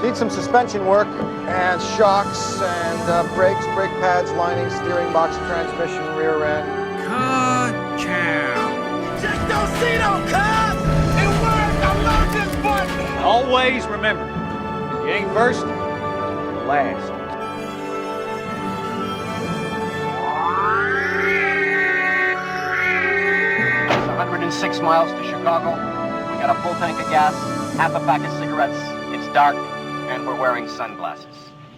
Need some suspension work and shocks and brakes, brake pads, lining, steering box, transmission, rear end. Ka-chow. Just don't see no cars! It works! I love this button! Always remember, if you ain't first, you're last. It's 106 miles to Chicago. We got a full tank of gas, half a pack of cigarettes. It's dark, and we're wearing sunglasses.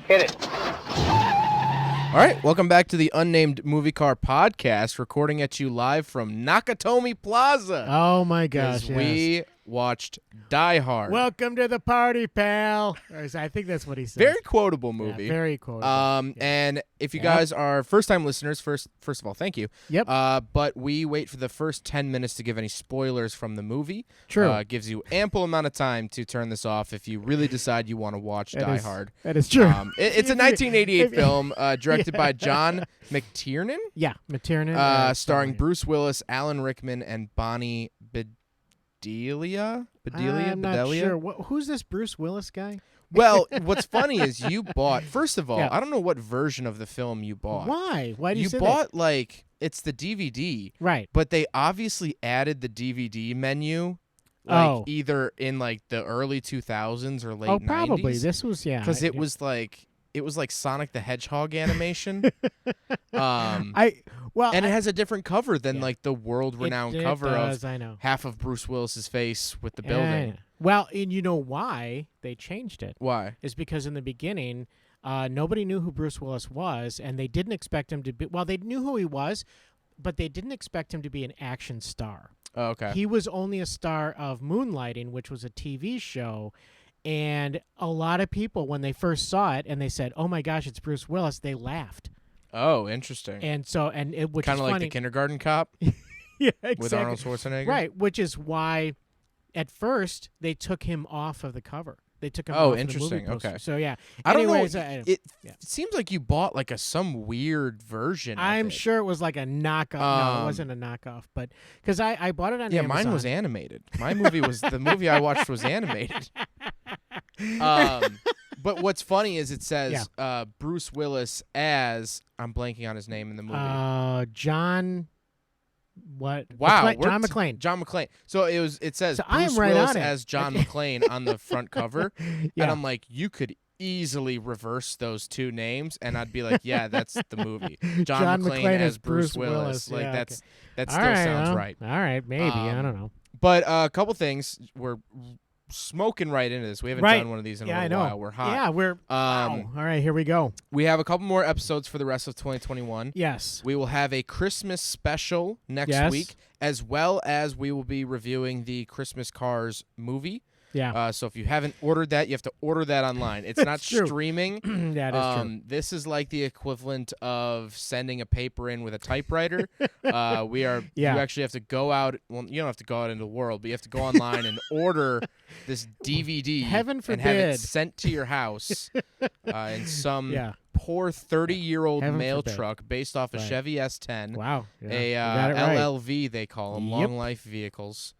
Hit it. All right, welcome back to the Unnamed Movie Car Podcast, recording at you live from Nakatomi Plaza. Oh, my gosh, as we watched Die Hard. Welcome to the party, pal. I think that's what he said. Very quotable movie. Yeah, very quotable. And if you guys are first-time listeners, first of all, thank you. Yep. But we wait for the first 10 minutes to give any spoilers from the movie. True. Gives you ample amount of time to turn this off if you really decide you want to watch Die Hard. That is true. It's a 1988 film directed by John McTiernan. Yeah, McTiernan. Starring Bruce Willis, Alan Rickman, and Bonnie Bedelia? I'm not sure. Who's this Bruce Willis guy? Well, what's funny is you bought, first of all, Yeah. I don't know what version of the film you bought. Why? Why do you say bought, like, it's the DVD. Right. But they obviously added the DVD menu, either in, like, the early 2000s or late 90s. Oh, probably. This was, Because it was like Sonic the Hedgehog animation. And it has a different cover than like the world-renowned cover of half of Bruce Willis's face with the building. Well, and you know why they changed it? Why? Is because in the beginning, nobody knew who Bruce Willis was, and they didn't expect him to be. Well, they knew who he was, but they didn't expect him to be an action star. Oh, okay. He was only a star of Moonlighting, which was a TV show. And a lot of people, when they first saw it and they said, "Oh my gosh, it's Bruce Willis," they laughed. Oh, interesting. And so, which kind is of like funny. the Kindergarten Cop. Yeah, exactly. With Arnold Schwarzenegger. Right, which is why, at first, they took him off of the cover. They took him off of interesting. the movie poster. Okay. So yeah. I don't Anyways, know. It seems like you bought like some weird version. I'm of it. sure it was like a knockoff. No, it wasn't a knockoff, but because I bought it on Amazon. Mine was animated. My movie was the movie I watched was animated. But what's funny is it says Bruce Willis as I'm blanking on his name in the movie. John. What? Wow, John McClane. John McClane. So it says I'm Bruce right Willis on it. as John McClane on the front cover, and I'm like, you could easily reverse those two names, and I'd be like, yeah, that's the movie. John McClane as Bruce Willis. Like that still sounds right. All right, maybe I don't know. But a couple things we're smoking right into this. We haven't done one of these in a little while. We're hot. Yeah, we're wow. All right, here we go. We have a couple more episodes for the rest of 2021. Yes. We will have a Christmas special next week, as well as we will be reviewing the Christmas Cars movie. Yeah. So if you haven't ordered that, you have to order that online. It's not true. streaming. That is true. This is like the equivalent of sending a paper in with a typewriter. You actually have to go out. Well, you don't have to go out into the world, but you have to go online and order this DVD. Heaven forbid. And have it sent to your house in some poor 30-year-old mail truck based off a Chevy S10. Wow. Yeah. LLV, they call them, long life vehicles.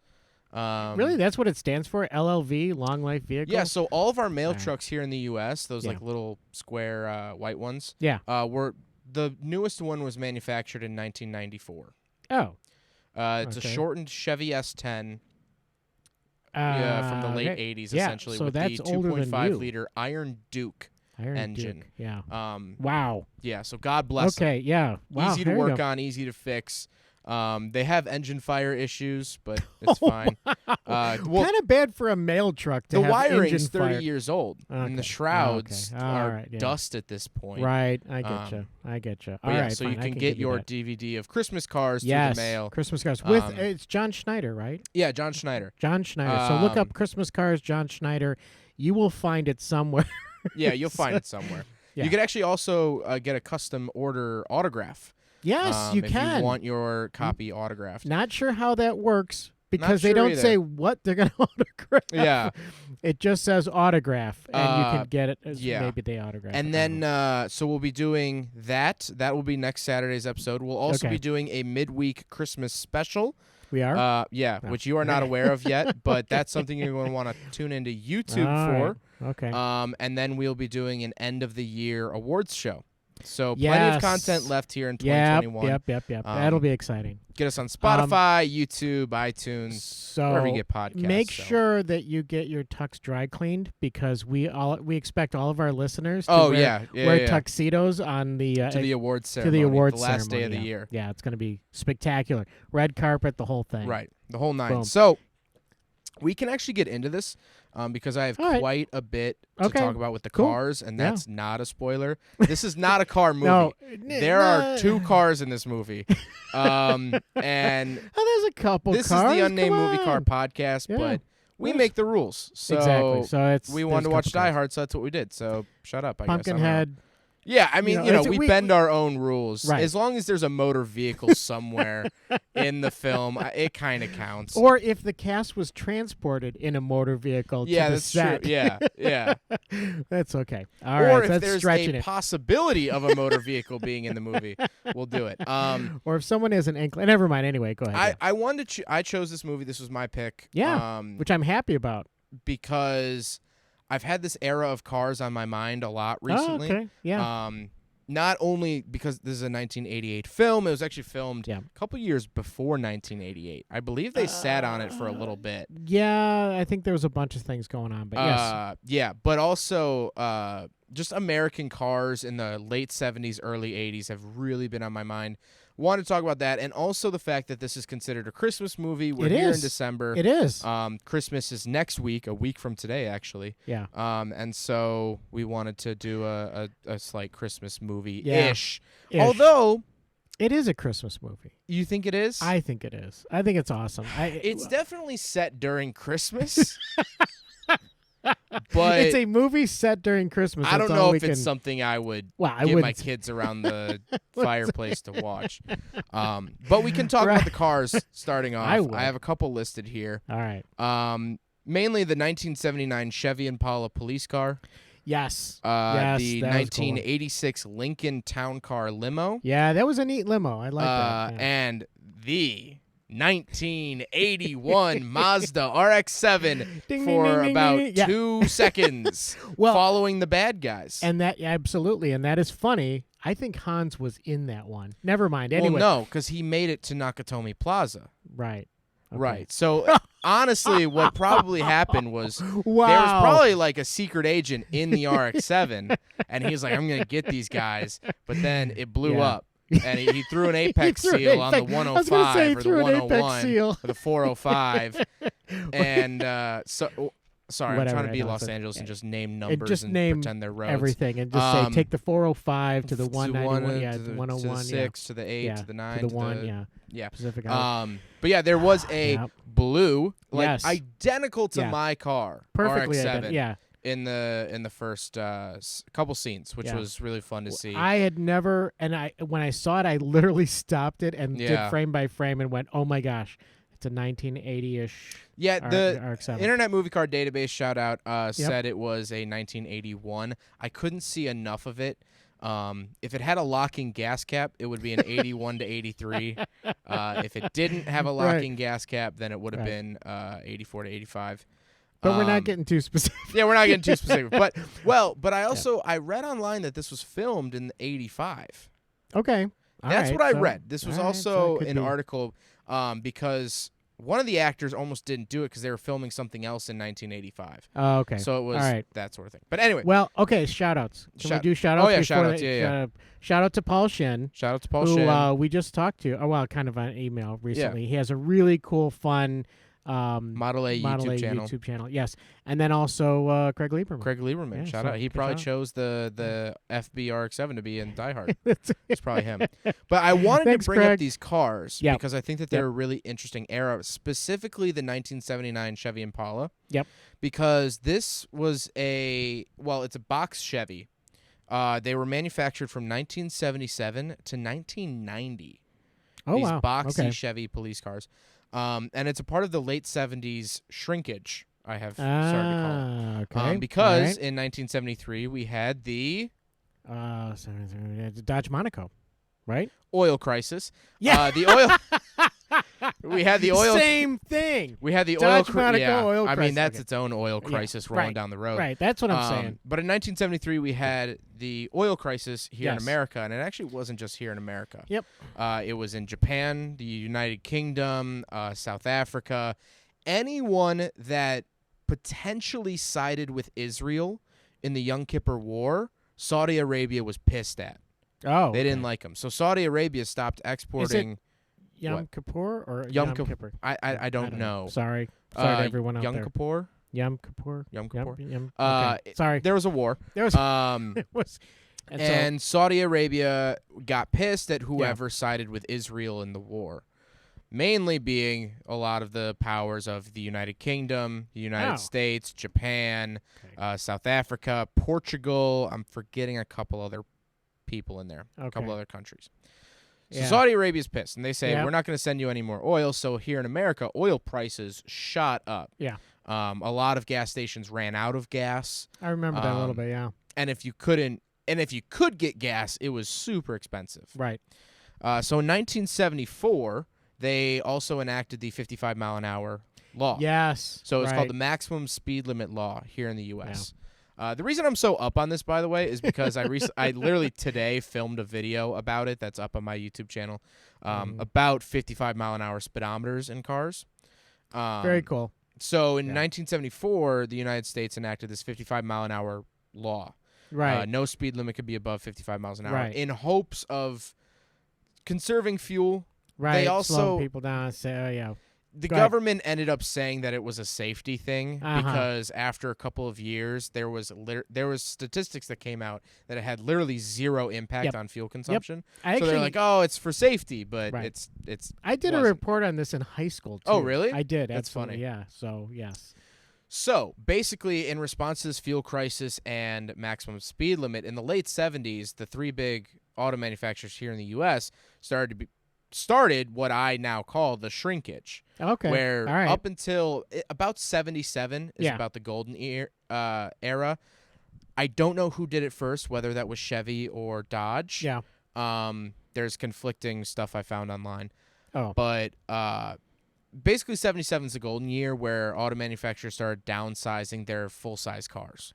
Really? That's what it stands for? LLV, long life vehicle? Yeah, so all of our mail trucks here in the U.S., those like little square white ones, the newest one was manufactured in 1994. Oh. It's a shortened Chevy S10 from the late 80s, essentially, so with that's the older than 2.5-liter Iron Duke engine. Duke, yeah. Wow. Yeah, so God bless them. Okay, yeah. Wow, easy to work on, easy to fix. They have engine fire issues, but it's fine. Kind of bad for a mail truck to have the wiring is engine 30 fire. years old, and the shrouds are dust at this point. Right, I get you. All right, so fine. you can get your DVD of Christmas Cars through the mail. Christmas Cars. With it's John Schneider, right? Yeah, John Schneider. John Schneider. So look up Christmas Cars, John Schneider. You will find it somewhere. Yeah, you'll find it somewhere. Yeah. You could actually also get a custom order autograph. Yes, you can. If you want your copy autographed. Not sure how that works because they don't say what they're going to autograph. Yeah. It just says autograph, and you can get it as maybe they autograph and it. then, so we'll be doing that. That will be next Saturday's episode. We'll also be doing a midweek Christmas special. We are? Yeah, No. which you are not aware of yet, but that's something you're going to want to tune into YouTube for. Right. Okay. And then we'll be doing an end of the year awards show. So plenty of content left here in 2021. Yep. That'll be exciting. Get us on Spotify, YouTube, iTunes, wherever you get podcasts. Make sure that you get your tux dry cleaned because we expect all of our listeners to wear tuxedos on the to the awards ceremony. To the awards the last ceremony, day of the year. Yeah, it's going to be spectacular. Red carpet, the whole thing. Right, the whole 9. Boom. So we can actually get into this because I have right. quite a bit to talk about with the Cool. cars, and that's not a spoiler. This is not a car movie. No, there are 2 cars in this movie. And there's a couple this cars. is the Unnamed Come Movie Car on. podcast, but we make the rules. So exactly. So we wanted to watch Die Hard. Hard, so that's what we did. So shut up, I guess. Pumpkinhead. Yeah, I mean, we bend our own rules. Right. As long as there's a motor vehicle somewhere in the film, it kind of counts. Or if the cast was transported in a motor vehicle to the that's set. true. Yeah. That's okay. All or right, if that's there's stretching a it. possibility of a motor vehicle being in the movie, we'll do it. Or if someone has an inkling. Never mind. Anyway, go ahead. I wanted to. I chose this movie. This was my pick. Yeah, which I'm happy about. Because I've had this era of cars on my mind a lot recently. Oh, okay. Yeah. Not only because this is a 1988 film, it was actually filmed Yeah. a couple years before 1988. I believe they sat on it for a little bit. Yeah, I think there was a bunch of things going on, but yes. Yeah, but also just American cars in the late 70s, early 80s have really been on my mind. Want to talk about that, and also the fact that this is considered a Christmas movie. We're here in December. It is. Christmas is next week, a week from today, actually. Yeah. And so we wanted to do a slight Christmas movie-ish. Ish. Although it is a Christmas movie. You think it is? I think it is. I think it's awesome. It's definitely set during Christmas. But it's a movie set during Christmas. I don't know if it's something I would get my kids around the fireplace to watch. But we can talk about the cars starting off. I have a couple listed here. All right. Mainly the 1979 Chevy Impala police car. Yes. The 1986 Lincoln Town Car limo. Yeah, that was a neat limo. I like that. Yeah. And the 1981 Mazda RX-7 for about 2 seconds following the bad guys. And that absolutely, and that is funny. I think Hans was in that one. Never mind. Anyway. Well, no, because he made it to Nakatomi Plaza. Right. Okay. Right. So honestly, what probably happened was there was probably like a secret agent in the RX-7, and he was like, "I'm gonna get these guys," but then it blew up. And he threw an Apex seal on the 105 or the 101 or the 405. And sorry, I'm trying to be Los Angeles and just name numbers and pretend they're roads. Everything and just say take the 405 to the 191, to the 101, to the 6, to the 8, to the 9, to the 1, yeah. Pacific but yeah, there was a blue, identical to my car, perfectly RX-7. In the first couple scenes, which was really fun to see. I had never, and when I saw it, I literally stopped it and did frame by frame and went, "Oh my gosh, it's a 1980-ish." Yeah, the RX-7. Internet Movie Car Database shout out said it was a 1981. I couldn't see enough of it. If it had a locking gas cap, it would be an 81 to 83. If it didn't have a locking gas cap, then it would have been 84 to 85. But we're not getting too specific. Yeah, we're not getting too specific. But I also I read online that this was filmed in 85. Okay. That's what I read. This was also an article because one of the actors almost didn't do it because they were filming something else in 1985. Oh, okay. So it was that sort of thing. But anyway. Well, okay, shout-outs. Can we do shout-outs? Oh, yeah, shout-outs. Yeah. Shout out to Paul Shin. Shout out to Paul Shin. Who we just talked to. Oh, well, kind of on email recently. Yeah. He has a really cool, fun... Model A YouTube channel. Yes. And then also Craig Lieberman. Shout out. He probably chose the FB RX-7 to be in Die Hard. It's probably him. But I wanted to bring up these cars because I think that they're a really interesting era, specifically the 1979 Chevy Impala. Yep. Because this was it's a box Chevy. They were manufactured from 1977 to 1990. Oh, these wow. boxy Chevy police cars. And it's a part of the late 70s shrinkage, I have started to call it. Okay. Because in 1973, we had the Dodge Monaco, right? oil crisis. Yeah. The oil We had the oil. Same thing. We had the Dodge oil. Monaco oil I mean, crisis. that's Okay. its own oil crisis rolling right, down the road. Right. That's what I'm saying. But in 1973, we had the oil crisis here in Yes. America, and it actually wasn't just here in America. Yep. It was in Japan, the United Kingdom, South Africa. Anyone that potentially sided with Israel in the Yom Kippur War, Saudi Arabia was pissed at. Oh. They didn't like them. So Saudi Arabia stopped exporting. Yom Kippur or Yom Kippur? Kippur. I don't know. Sorry to everyone out Yom there. Kippur? Yom Kippur. Yom Kippur. Okay. Sorry. There was a war. There was. It was. And Saudi Arabia got pissed at whoever sided with Israel in the war. Mainly being a lot of the powers of the United Kingdom, the United States, Japan, South Africa, Portugal. I'm forgetting a couple other people in there, a couple other countries. So Saudi Arabia's pissed, and they say, we're not going to send you any more oil. So here in America, oil prices shot up. Yeah. A lot of gas stations ran out of gas. I remember that a little bit, yeah. And if you could get gas, it was super expensive. Right. So in 1974, they also enacted the 55-mile-an-hour law. Yes. So it's called the maximum speed limit law here in the U.S. The reason I'm so up on this, by the way, is because I literally today filmed a video about it that's up on my YouTube channel about 55-mile-an-hour speedometers in cars. Very cool. So in 1974, the United States enacted this 55-mile-an-hour law. Right. No speed limit could be above 55 miles an hour Right. in hopes of conserving fuel. Right. They also slowing people down and say, the Go ahead. government ended up saying that it was a safety thing because after a couple of years, there was statistics that came out that it had literally zero impact on fuel consumption. So they're like, oh, it's for safety, but it's. I did a report on this in high school too. Oh, really? I did. That's absolutely, funny. Yeah. So yes. So basically, in response to this fuel crisis and maximum speed limit, in the late 70s, the three big auto manufacturers here in the U.S. started what I now call the shrinkage. Okay. Where All right. up until about 77 is Yeah. about the golden era. I don't know who did it first, whether that was Chevy or Dodge. Yeah. There's conflicting stuff I found online. Oh. But basically 77 is the golden year where auto manufacturers started downsizing their full-size cars.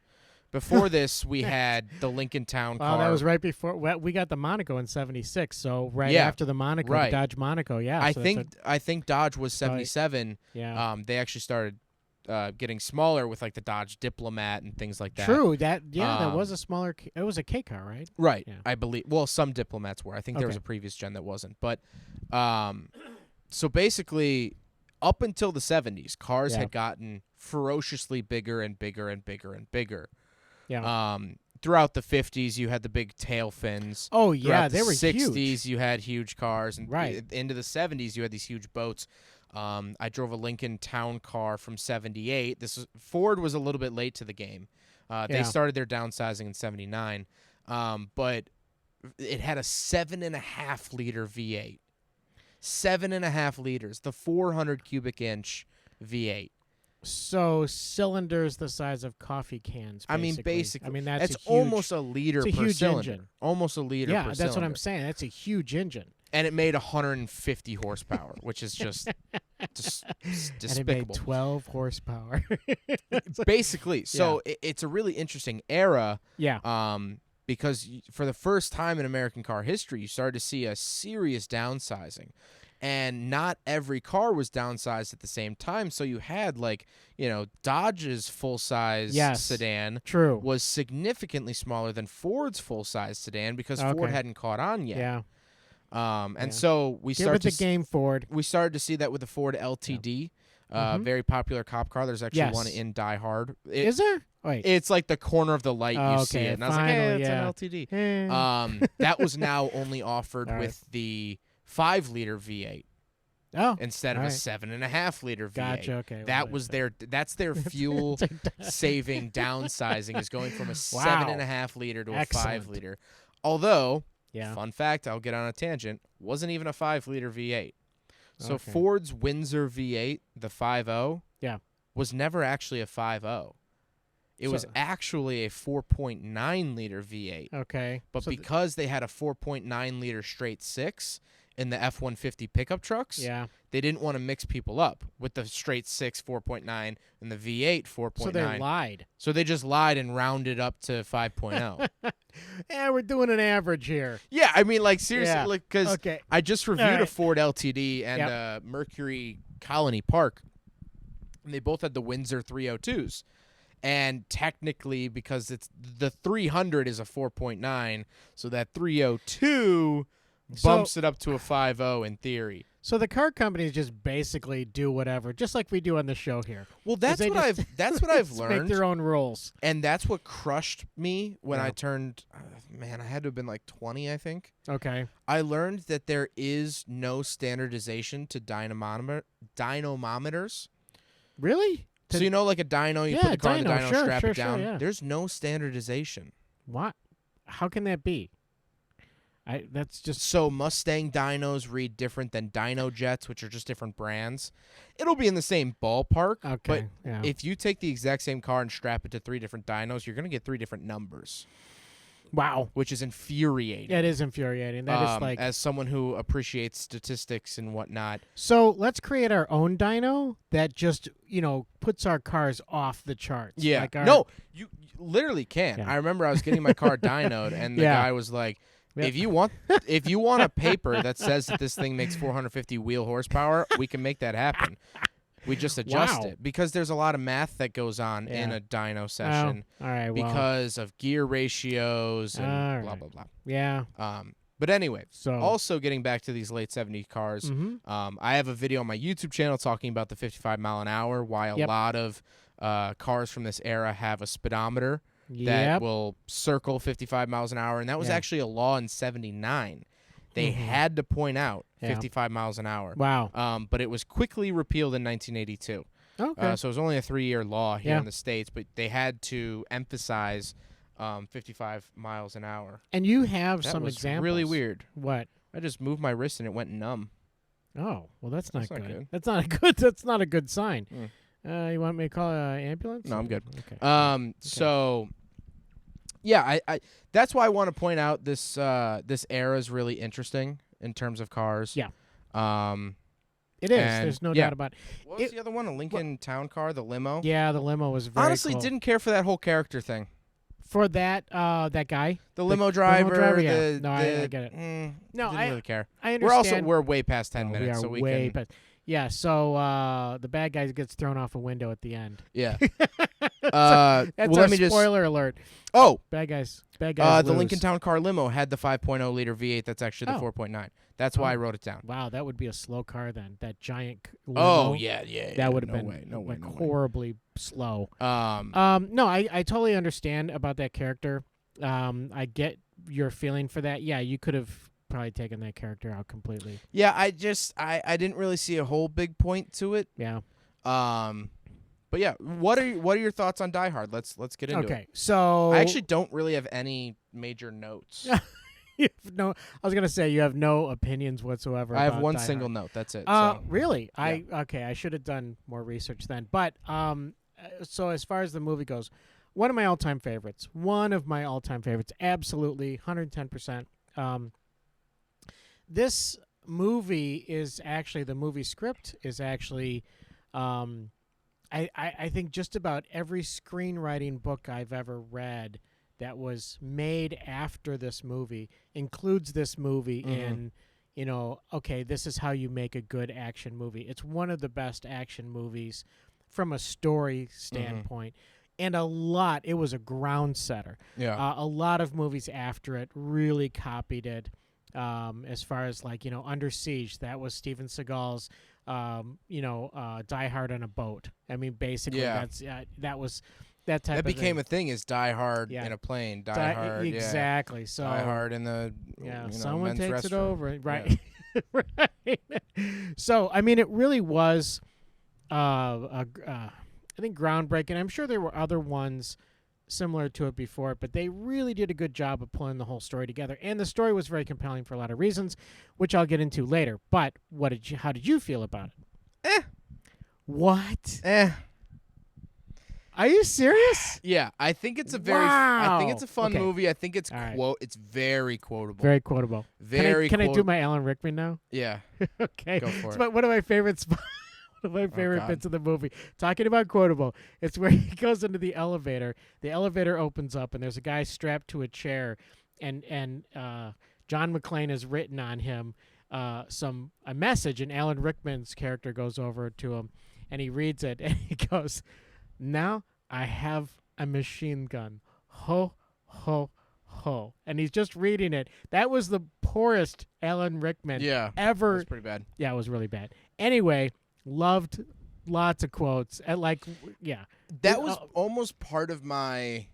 Before this, we had the Lincoln Town car. Well, that was right before we got the Monaco in '76. So after the Monaco, the Dodge Monaco. Yeah. I so think Dodge was 77. Yeah. They actually started getting smaller with like the Dodge Diplomat and things like that. True. That was a smaller. It was a K car, right? Right. Yeah. I believe. Well, some Diplomats were. I think there was a previous gen that wasn't. But so basically, up until the 70s, cars had gotten ferociously bigger and bigger and bigger and bigger. Yeah. Throughout the 50s, you had the big tail fins. Oh yeah, Throughout they the were 60s, huge. you had huge cars, and Right. into the 70s, you had these huge boats. I drove a Lincoln Town car from '78. Ford was a little bit late to the game. They started their downsizing in '79, but it had a 7.5 liter V8. 7.5 liters, the 400 cubic inch V8. So cylinders the size of coffee cans. Basically. I mean, that's almost a liter it's a per huge cylinder. engine. Almost a liter per cylinder. Yeah, that's what I'm saying. That's a huge engine. And it made 150 horsepower, which is just despicable. And it made 12 horsepower. Basically. So it's a really interesting era. Yeah. Because for the first time in American car history, you started to see a serious downsizing. And not every car was downsized at the same time. So you had, Dodge's full-size sedan was significantly smaller than Ford's full-size sedan because Ford hadn't caught on yet. Yeah. So we started to game Ford. We started to see that with the Ford LTD, very popular cop car. There's actually one in Die Hard. Is there? Wait. It's like the corner of the light you see it. And I was like, hey, it's an LTD. That was now only offered with the 5-liter V8. Oh, instead of a 7.5 liter V8. Gotcha. Okay. That's their fuel saving downsizing is going from a 7.5 liter to a 5 liter. Although, fun fact, I'll get on a tangent, wasn't even a 5 liter V8. So Ford's Windsor V8, the 5.0, was never actually a 5.0. It was actually a 4.9 liter V8. Okay. But because they had a 4.9 liter straight 6, in the F-150 pickup trucks. Yeah. They didn't want to mix people up with the straight 6 4.9 and the V8 4.9. So they lied. So they just lied and rounded up to 5.0. Yeah, we're doing an average here. Yeah, I mean, like, seriously, Yeah. because Okay. I just reviewed All right. a Ford LTD and Mercury Colony Park, and they both had the Windsor 302s. And technically, because it's the 300 is a 4.9, so that 302 bumps it up to a 5.0 in theory. So the car companies just basically do whatever, just like we do on the show here. Well, that's what I've learned. Make their own rules. And that's what crushed me when I turned. Man, I had to have been like 20, I think. Okay. I learned that there is no standardization to dynamometers. Really? So you know, like a dyno, you put the car in the dyno, sure, strap sure, it down. Sure, yeah. There's no standardization. What? How can that be? That's just So Mustang dynos read different than Dyno Jets, which are just different brands. It'll be in the same ballpark, okay. but if you take the exact same car and strap it to 3 different dynos, you're going to get 3 different numbers. Wow. Which is infuriating. It is infuriating. That is like, as someone who appreciates statistics and whatnot. So let's create our own dyno that just, puts our cars off the charts. Yeah. Like No, you literally can. Yeah. I remember I was getting my car dynoed, and the guy was like, Yep. if you want a paper that says that this thing makes 450 wheel horsepower, we can make that happen. We just adjust it because there's a lot of math that goes on in a dyno session all right, because of gear ratios and blah blah blah. Yeah. But anyway, So also getting back to these late 70s cars, I have a video on my YouTube channel talking about the 55 mile an hour, why a lot of cars from this era have a speedometer that will circle 55 miles an hour, and that was actually a law in 79. They had to point out 55 miles an hour. Wow. But it was quickly repealed in 1982. Okay. So it was only a 3-year law here in the States, but they had to emphasize 55 miles an hour. And you have That some was examples. really weird. What? I just moved my wrist and it went numb. Oh, well, that's not That's not good. good. That's not a good. That's not a good sign. You want me to call an ambulance? No, I'm good. Okay. So, yeah, I that's why I want to point out this this era is really interesting in terms of cars. Yeah. It is. and, There's no doubt about it. What was the other one? A Lincoln Town Car, the limo? Yeah, the limo was very Honestly, cool. didn't care for that whole character thing. For that that guy? The limo driver. Yeah. No, I get it. No, didn't really care. I understand. We're way past 10 Oh, minutes, we are so we way can. past. Yeah, so the bad guy gets thrown off a window at the end. Yeah. That's well, our let me just. spoiler alert. Oh, Bad guys the lose. Lincoln Town Car limo had the 5.0 liter V8. That's actually the 4.9. That's why I wrote it down. Wow, that would be a slow car then. That giant limo. Oh yeah. That would have no been way, no way, like no way. horribly slow. No, I totally understand about that character. I get your feeling for that. Yeah, you could have probably taken that character out completely. Yeah, I didn't really see a whole big point to it. Yeah. But yeah, what are your thoughts on Die Hard? Let's get into it. Okay, so I actually don't really have any major notes. you have no. I was gonna say you have no opinions whatsoever. I have about one Die single Hard. note. That's it. Really? Yeah. I should have done more research then. But so as far as the movie goes, one of my all-time favorites. Absolutely, 110%. This movie is actually the movie script is actually. I think just about every screenwriting book I've ever read that was made after this movie includes this movie in, okay, this is how you make a good action movie. It's one of the best action movies from a story standpoint. And it was a ground setter. Yeah. A lot of movies after it really copied it. As far as Under Siege, that was Steven Seagal's, Die Hard on a boat. I mean, basically, that was that type. That of became thing. a thing. Is Die Hard in a plane? Die Hard, exactly. Yeah. So Die Hard in the someone men's takes it restroom. over, right? Right. So I mean, it really was, I think groundbreaking. I'm sure there were other ones similar to it before, but they really did a good job of pulling the whole story together. And the story was very compelling for a lot of reasons, which I'll get into later. But how did you feel about it? What? Are you serious? Yeah, I think it's a Wow. I think it's a fun Okay. movie. I think it's All right. It's very quotable. Very quotable. Very Can I do quotable. my Alan Rickman now? Yeah. Okay. Go for It's it. one of my favorites. One of my favorite God. bits of the movie. Talking about quotable, it's where he goes into the elevator. The elevator opens up, and there's a guy strapped to a chair, and John McClane has written on him a message, and Alan Rickman's character goes over to him, and he reads it, and he goes, "Now I have a machine gun. Ho, ho, ho." And he's just reading it. That was the poorest Alan Rickman ever. That's pretty bad. Yeah, it was really bad. Anyway, loved lots of quotes. And That was almost part of my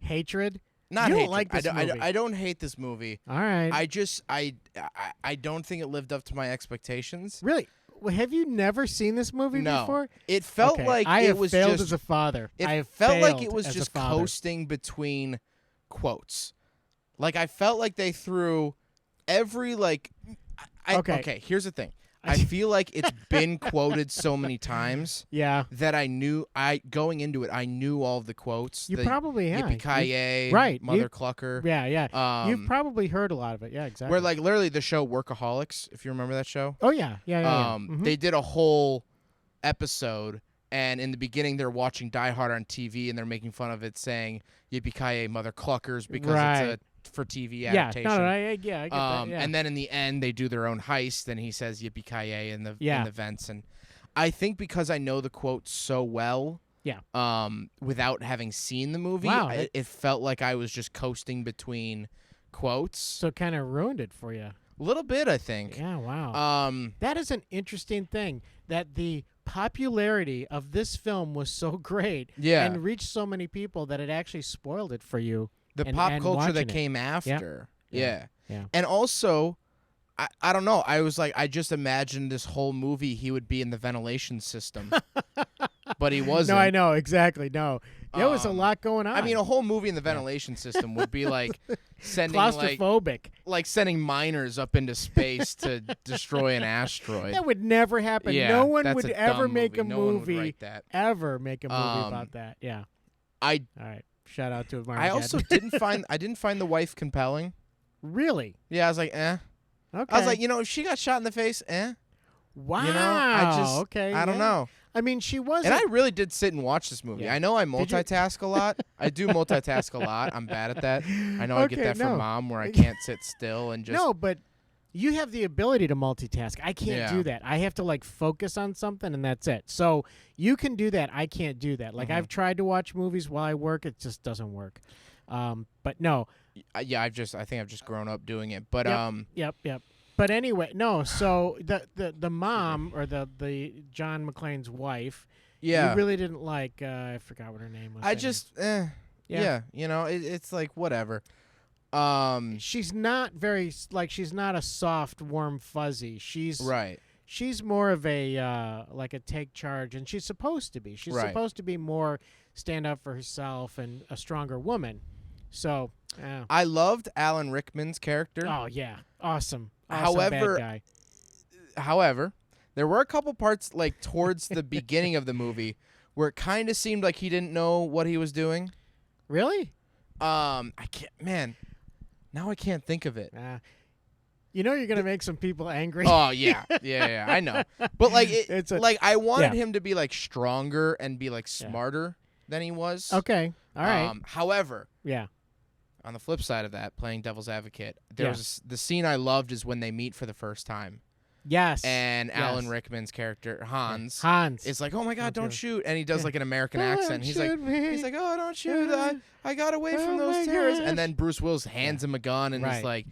hatred. not You don't hatred. like this movie. I don't hate this movie. All right. I don't think it lived up to my expectations. Really? Well, have you never seen this movie No. before? It felt Okay, like I it have was failed just as a father. I It have felt like failed it was as a just father. coasting between quotes. Like I felt like they threw every Okay. Here's the thing. I feel like it's been quoted so many times Yeah. that going into it I knew all of the quotes. You the probably have. Yippee-ki-yay, Right. Mother Clucker. Yeah, yeah. You've Um, probably heard a lot of it. Yeah, exactly. Where literally the show Workaholics, if you remember that show. Oh yeah, yeah. Mhm. They did a whole episode, and in the beginning they're watching Die Hard on TV and they're making fun of it, saying "Yippee-ki-yay, Mother Cluckers" because it's a for TV yeah, adaptation. I get that. Yeah. And then in the end they do their own heist, and he says "Yippee-ki-yay" in the vents, and I think because I know the quote so well. Yeah. Without having seen the movie, Wow, it felt like I was just coasting between quotes. So it kind of ruined it for you. A little bit, I think. Yeah, wow. That is an interesting thing, that the popularity of this film was so great and reached so many people that it actually spoiled it for you. The and pop culture watching that it. came after. Yeah. Yeah. And also, I don't know. I was like, I just imagined this whole movie he would be in the ventilation system. But he wasn't. No, I know. Exactly. No. There was a lot going on. I mean, a whole movie in the ventilation system would be like sending claustrophobic. like sending miners up into space to destroy an asteroid. That would never happen. Yeah, no one that's would a ever dumb make a movie. No one would movie write that. ever make a movie about that. Yeah. All right. Shout out to Mark. I also didn't find the wife compelling. Really? Yeah, I was like, eh. Okay. I was like, if she got shot in the face, eh. Wow. I don't know. I mean, she was. And I really did sit and watch this movie. Yeah. I know I multitask a lot. I do multitask a lot. I'm bad at that. I know I get that from Mom, where I can't sit still and just. No, but you have the ability to multitask. I can't do that. I have to focus on something, and that's it. So you can do that. I can't do that. I've tried to watch movies while I work. It just doesn't work. But no. Yeah, I think I've just grown up doing it. But Yep. But anyway, no. So the mom, or the John McClane's wife, you really didn't like. I forgot what her name was. I just yeah. It's like whatever. She's not very she's not a soft, warm, fuzzy. She's right. She's more of a a take charge, and she's supposed to be. She's supposed to be more stand up for herself and a stronger woman. So I loved Alan Rickman's character. Oh yeah, awesome. However, bad guy. There were a couple parts towards the beginning of the movie where it kind of seemed like he didn't know what he was doing. Really? I can't. Man, now I can't think of it. You're gonna make some people angry. Oh yeah. I know. But I wanted him to be stronger and be smarter than he was. Okay. All right. However. Yeah. On the flip side of that, playing devil's advocate, the scene I loved is when they meet for the first time. Yes. And Alan Rickman's character Hans is like, "Oh my God, don't shoot!" And he does an American accent. He's like, "Oh, don't shoot! I got away from those terrorists." And then Bruce Willis hands him a gun, and he's like,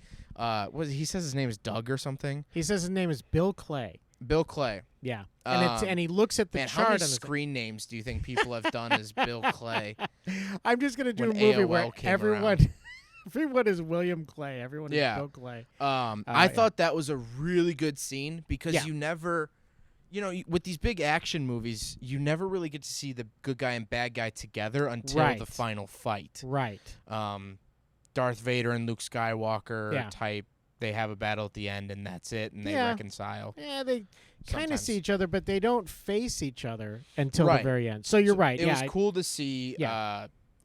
he says his name is Doug or something. He says his name is Bill Clay. Bill Clay. Yeah. And he looks at the chart. How many screen names do you think people have done as Bill Clay? I'm just gonna do a movie where everyone is William Clay. Everyone is Bill Clay. I thought that was a really good scene because you never, with these big action movies, you never really get to see the good guy and bad guy together until the final fight. Right. Darth Vader and Luke Skywalker type. They have a battle at the end, and that's it, and they reconcile. Yeah, kind of see each other, but they don't face each other until the very end. So you're right. It was cool to see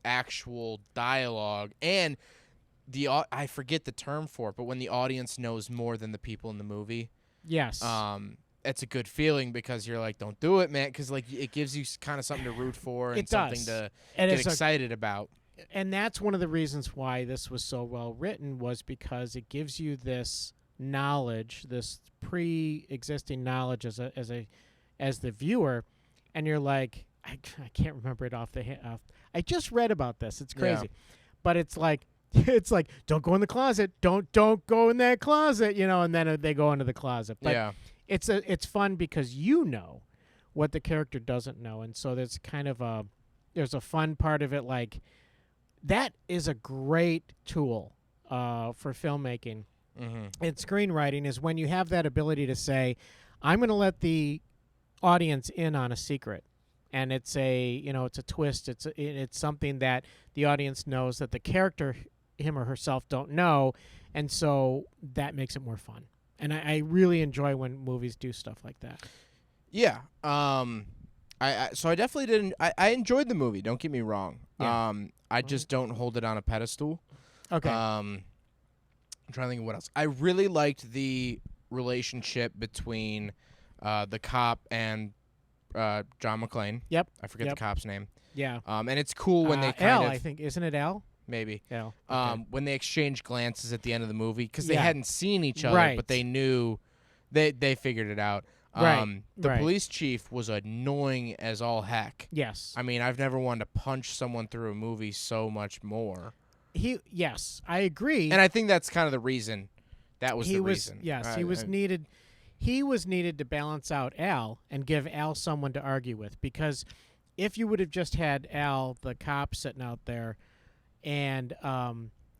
actual dialogue and I forget the term for it, but when the audience knows more than the people in the movie. Yes. It's a good feeling because you're like, don't do it, man, because like it gives you kind of something to root for and something to get excited about. And that's one of the reasons why this was so well written, was because it gives you this knowledge, this pre-existing knowledge as the viewer, and you're like, I can't remember it off the head. I just read about this. It's crazy, but it's like don't go in the closet. Don't go in that closet, and then they go into the closet. But it's fun because you know what the character doesn't know, and so there's kind of there's a fun part of it. Like, that is a great tool for filmmaking and screenwriting, is when you have that ability to say, I'm going to let the audience in on a secret, and it's it's a twist. It's something that the audience knows that the character, him or herself, don't know, and so that makes it more fun. And I really enjoy when movies do stuff like that. Yeah. So I definitely didn't. I enjoyed the movie. Don't get me wrong. Yeah. I just don't hold it on a pedestal. Okay. I'm trying to think of what else. I really liked the relationship between the cop and John Mclean. Yep. I forget the cop's name. Yeah. And it's cool when they kind of. I think, isn't it Al? Maybe. Yeah. Okay. When they exchange glances at the end of the movie, because they hadn't seen each other, but they knew they figured it out. The police chief was annoying as all heck. Yes. I mean, I've never wanted to punch someone through a movie so much more. Yes, I agree. And I think that's kind of the reason. That was the reason. Yes, he was needed. He was needed to balance out Al and give Al someone to argue with, because if you would have just had Al, the cop, sitting out there and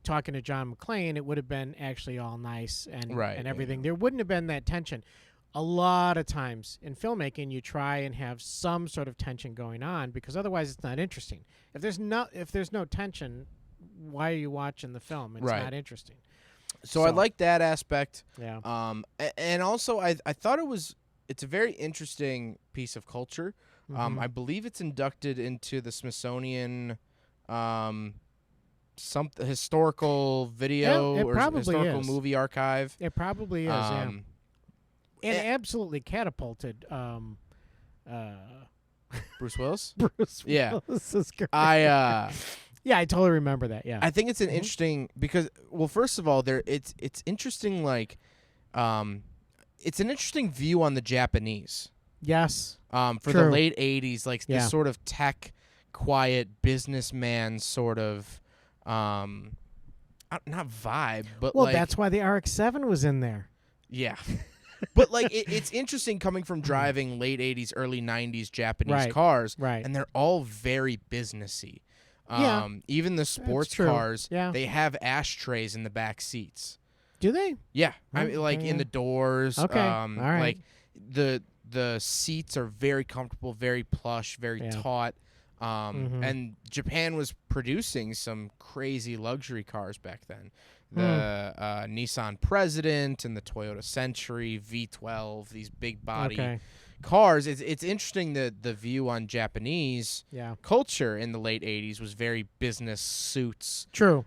talking to John Mclean, it would have been actually all nice and everything. There wouldn't have been that tension. A lot of times in filmmaking, you try and have some sort of tension going on, because otherwise it's not interesting. If there's no tension, why are you watching the film? It's not interesting. So I like that aspect. Yeah. And also I thought it's a very interesting piece of culture. I believe it's inducted into the Smithsonian some historical video or historical movie archive. It probably is. And absolutely catapulted Bruce Willis. Bruce Willis is great. Yeah, I totally remember that. Yeah, I think it's an interesting, because, well, first of all, it's interesting. Like, it's an interesting view on the Japanese. Yes. For the late '80s, like this sort of tech, quiet businessman sort of, not vibe, but well, that's why the RX-7 was in there. Yeah. But like it's interesting coming from driving late '80s, early '90s Japanese cars, and they're all very businessy. Even the sports cars, they have ashtrays in the back seats. Do they? Yeah, I mean, like in the doors. Okay, all right. Like the seats are very comfortable, very plush, very taut. And Japan was producing some crazy luxury cars back then. The Nissan President and the Toyota Century V12, these big body cars. It's interesting the view on Japanese culture in the late '80s was very business suits. True.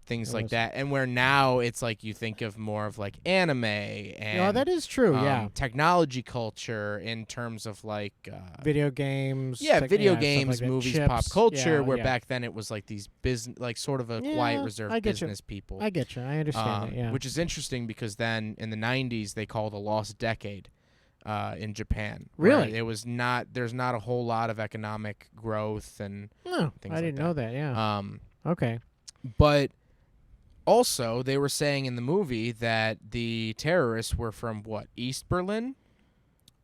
Things like that. And where now it's like you think of more of like anime and that is true. Technology culture in terms of like video games. Video games, like movies, chips. pop culture. Where back then it was like these business, like sort of a quiet, reserved business people. I get you. I understand that. Yeah. Which is interesting because then in the '90s they called a lost decade. In Japan, really, it was not. There's not a whole lot of economic growth and things. I didn't know that. Yeah. Okay. But also, they were saying in the movie that the terrorists were from what, East Berlin,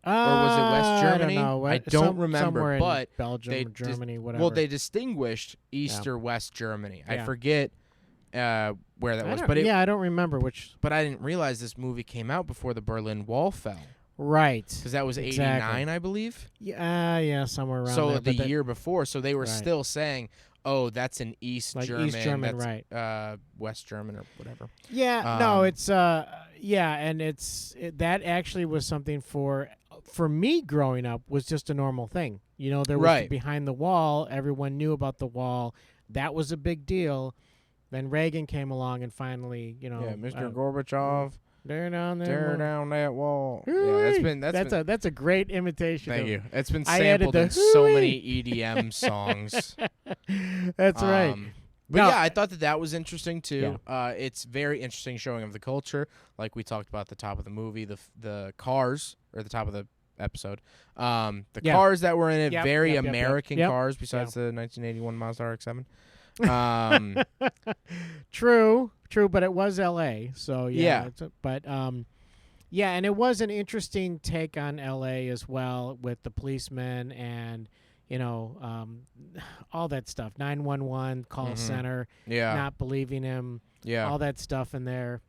or was it West Germany? I don't remember. But Belgium, or Germany, whatever. Well, they distinguished East or West Germany. I forget where that was. But I don't remember which. But I didn't realize this movie came out before the Berlin Wall fell. Right. Because that was 89, I believe. Yeah, somewhere around there. So the year before. So they were still saying, oh, that's an East like German. East German, that's, right? West German or whatever. Yeah, no, it's and that actually was something for me growing up was just a normal thing. You know, there was Right. behind the wall. Everyone knew about the wall. That was a big deal. Then Reagan came along and finally, you know, Yeah, Mr. Gorbachev. Tear down Tear down that wall. Hooey! Yeah, that's a great imitation. Thank of, you. It's been I added sampled the in so hooey. many EDM songs. That's right. But No. yeah, I thought that was interesting too. It's very interesting showing of the culture, like we talked about at the top of the movie, the cars, or the top of the episode. The cars that were in it, very American cars, besides the 1981 Mazda RX-7. True, but it was L.A., so yeah. And it was an interesting take on L.A. as well with the policemen and, you know, all that stuff. 911 call center, not believing him, all that stuff in there,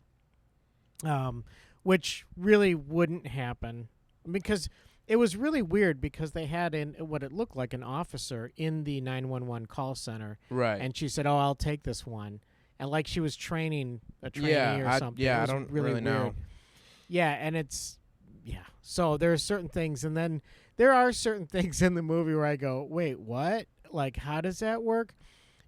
which really wouldn't happen because it was really weird because they had what it looked like an officer in the 911 call center. Right. And she said, "Oh, I'll take this one." And like she was training a trainee or something. Yeah, it I was don't really really know. weird. Yeah, and so there are certain things, and then there are certain things in the movie where I go, "Wait, what? Like, how does that work?"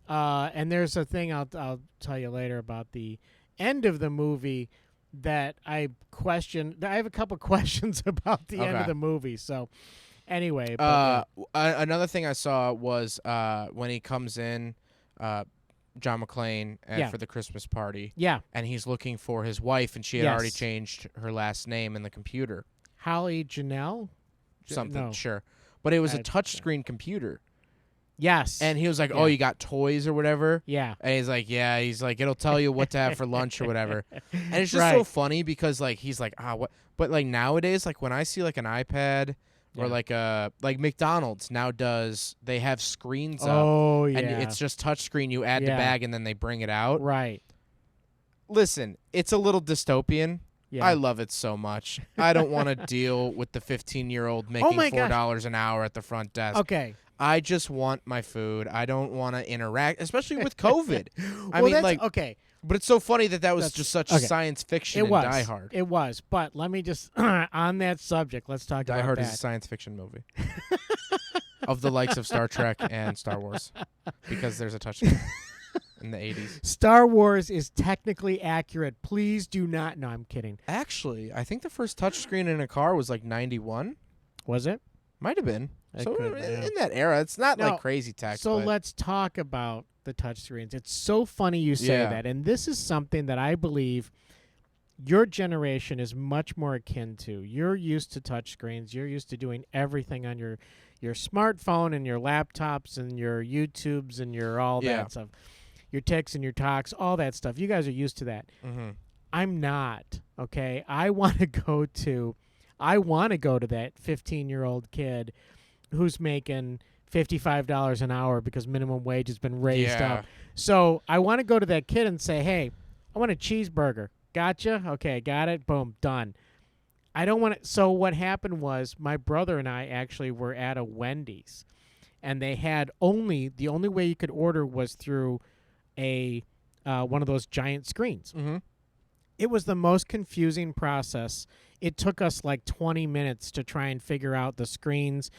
And there's a thing I'll tell you later about the end of the movie that I question. I have a couple questions about the end of the movie. So anyway, another thing I saw was when he comes in, John Mclean for the Christmas party. Yeah. And he's looking for his wife, and she had already changed her last name in the computer. Holly Janelle? Something, No. sure. But it was a touchscreen computer. Yes. And he was like, "Oh, you got toys or whatever?" Yeah. And he's like, "Yeah." He's like, "It'll tell you what to have for lunch or whatever." And it's just so funny because like he's like, "Ah, what?" But like nowadays, like when I see like an iPad or like McDonald's now they have screens up. Oh yeah. And it's just touchscreen. You add the bag and then they bring it out. Right. Listen, it's a little dystopian. Yeah. I love it so much. I don't want to deal with the 15-year-old making $4 an hour at the front desk. Okay. I just want my food. I don't want to interact, especially with COVID. I mean, like, okay. But it's so funny that was just such science fiction in Die Hard. It was. But let me just, on that subject, let's talk about Die Hard that. is a science fiction movie. Of the likes of Star Trek and Star Wars. Because there's a touchscreen in the 80s. Star Wars is technically accurate. Please do not. No, I'm kidding. Actually, I think the first touchscreen in a car was like 91. Was it? Might have been. So could, in that era, it's not like crazy tech. So let's talk about the touchscreens. It's so funny you say that. And this is something that I believe your generation is much more akin to. You're used to touchscreens. You're used to doing everything on your smartphone and your laptops and your YouTubes and your all that stuff. Your ticks and your talks, all that stuff. You guys are used to that. Mm-hmm. I'm not, okay? I want to go to that 15-year-old kid who's making $55 an hour because minimum wage has been raised up. So I want to go to that kid and say, "Hey, I want a cheeseburger." Gotcha? Okay, got it. Boom, done. I don't want to. So what happened was my brother and I actually were at a Wendy's, and they had the only way you could order was through a one of those giant screens. Mm-hmm. It was the most confusing process. It took us like 20 minutes to try and figure out the screens.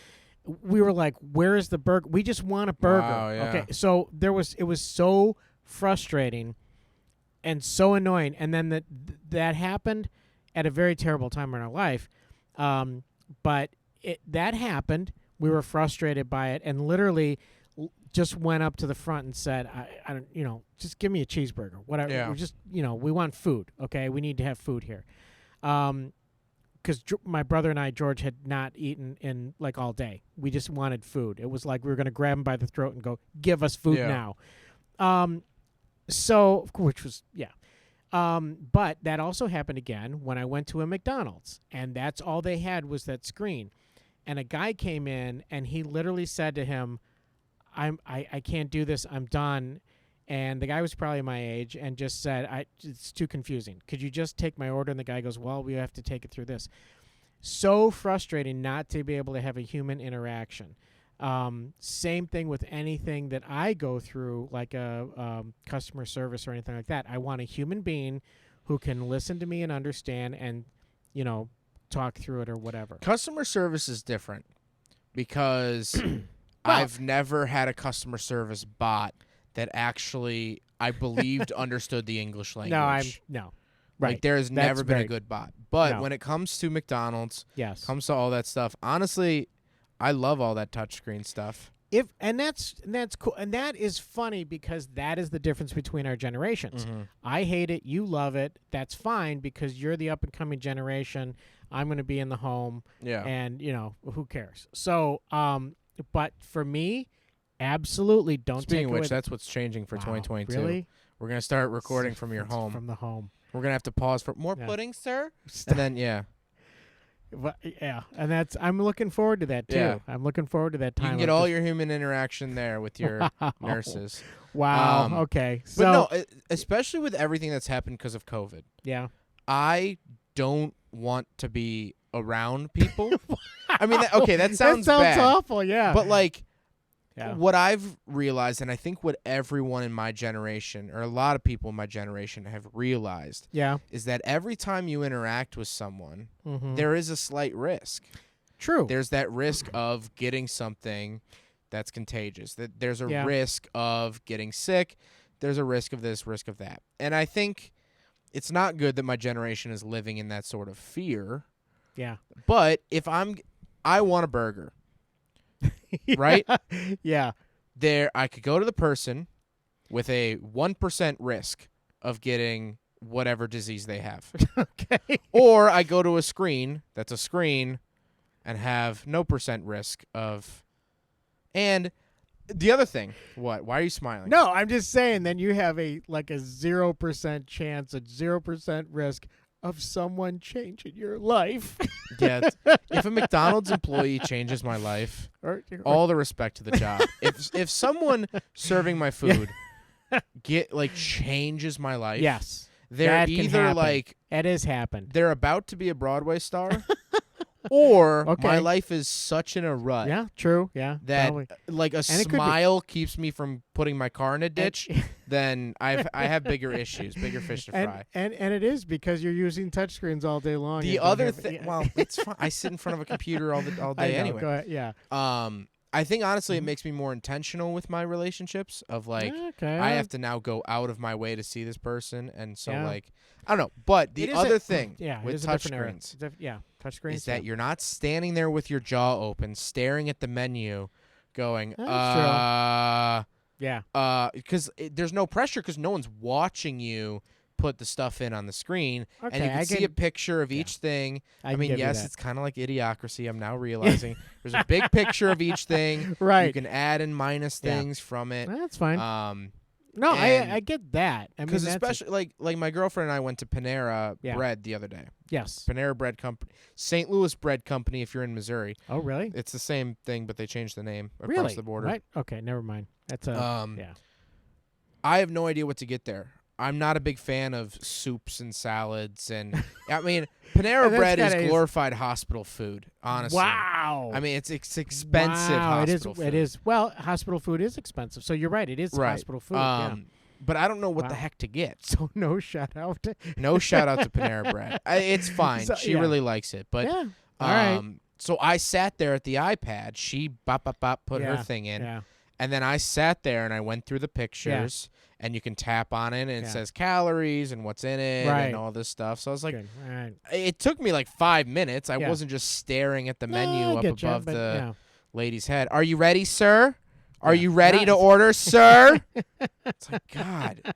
We were like, "Where is the burger? We just want a burger." Wow, yeah. Okay, so it was so frustrating and so annoying. And then that happened at a very terrible time in our life. But that happened. We were frustrated by it, and literally just went up to the front and said, "I don't, just give me a cheeseburger, whatever. Yeah. We're just, we want food. Okay, we need to have food here." Because my brother and I, George, had not eaten in like all day. We just wanted food. It was like we were going to grab him by the throat and go, "Give us food now." So, which was, but that also happened again when I went to a McDonald's, and that's all they had was that screen. And a guy came in, and he literally said to him, I can't do this. I'm done. And the guy was probably my age and just said, "It's too confusing. Could you just take my order?" And the guy goes, "Well, we have to take it through this." So frustrating not to be able to have a human interaction. Same thing with anything that I go through, like a customer service or anything like that. I want a human being who can listen to me and understand and, talk through it or whatever. Customer service is different because I've never had a customer service bot that actually I believed understood the English language. No. Right. Right. There has never been a good bot. But No. when it comes to McDonald's, Yes. comes to all that stuff, honestly, I love all that touchscreen stuff. That's cool, and that is funny because that is the difference between our generations. Mm-hmm. I hate it, you love it. That's fine because you're the up and coming generation. I'm going to be in the home, Yeah. and who cares? So, but for me, absolutely don't Speaking take of away. which, that's what's changing for Wow, 2022. Really? We're gonna start recording from your It's home. From the home. We're gonna have to pause for more Yeah. pudding, sir. And then Yeah, and I'm looking forward to that too. Yeah. I'm looking forward to that time. you can get of all just- your human interaction there with your Wow. nurses. Wow. Um, Okay. But So no, especially with everything that's happened because of COVID, yeah. I don't want to be around people. I mean, that sounds bad. awful. Yeah. But like, yeah. what I've realized, and I think what everyone in my generation, or a lot of people in my generation, have realized, Yeah. is that every time you interact with someone, Mm-hmm. there is a slight risk. True. There's that risk of getting something that's contagious. That there's a Yeah. risk of getting sick. There's a risk of this, risk of that. And I think it's not good that my generation is living in that sort of fear. Yeah. But if I want a burger, right? Yeah. I could go to the person with a 1% risk of getting whatever disease they have. Okay. Or I go to a screen that's a screen and have no % risk of. And the other thing, what? Why are you smiling? No, I'm just saying. Then you have a 0% chance, a 0% risk of someone changing your life. Yeah. If a McDonald's employee changes my life, or all the respect to the job. If someone serving my food changes my life, yes, they're that can either happen. It has happened. they're about to be a Broadway star, or Okay. my life is such in a rut Yeah. True. Yeah. that probably. like a it could be- smile keeps me from putting my car in a ditch. Then I have bigger issues, bigger fish to fry. And it is because you're using touchscreens all day long. The and don't other have- thing, yeah. well, it's fine. I sit in front of a computer all I day know, anyway. Go ahead. Yeah. I think honestly Mm-hmm. it makes me more intentional with my relationships of like Okay. I have to now go out of my way to see this person, and so Yeah. like I don't know. But It the is other a- thing yeah, it with is a different era. touchscreens Yeah, touchscreens is that yeah. you're not standing there with your jaw open, staring at the menu, going That's Yeah. because there's no pressure because no one's watching you put the stuff in on the screen, and Okay, you can I see can- a picture of each thing. I can mean, give you yes, that. it's kind of like Idiocracy. I'm now realizing there's a big picture of each thing. Right. You can add and minus Yeah. things from it. That's fine. No, and- I get that. I mean, Because that's especially like my girlfriend and I went to Panera Yeah. Bread the other day. yes. Panera Bread Company, St. Louis Bread Company. If you're in Missouri, Oh, really? it's the same thing, but they changed the name across Really? the border. Right? Okay, never mind. That's a yeah. I have no idea what to get there. I'm not a big fan of soups and salads, and I mean Panera And that's Bread is kinda- glorified hospital food. Honestly, Wow. I mean it's expensive Wow, hospital food. It is. Well, hospital food is expensive. So you're right. It is Right. hospital food. Yeah. But I don't know what the Wow. heck to get. So no shout out. No shout out to Panera Bread. It's fine. So, she yeah. really likes it, but yeah. All right. So I sat there at the iPad. She put her Yeah, thing in, Yeah. and then I sat there and I went through the pictures, and you can tap on it, and it Yeah. says calories and what's in it Right. and all this stuff. So I was like, Good. All right. it took me like 5 minutes. I Yeah. wasn't just staring at the menu No, I up get you, above but, the yeah. lady's head. Are you ready, sir? Are Yeah. you ready to Nice. order, sir? It's like, God.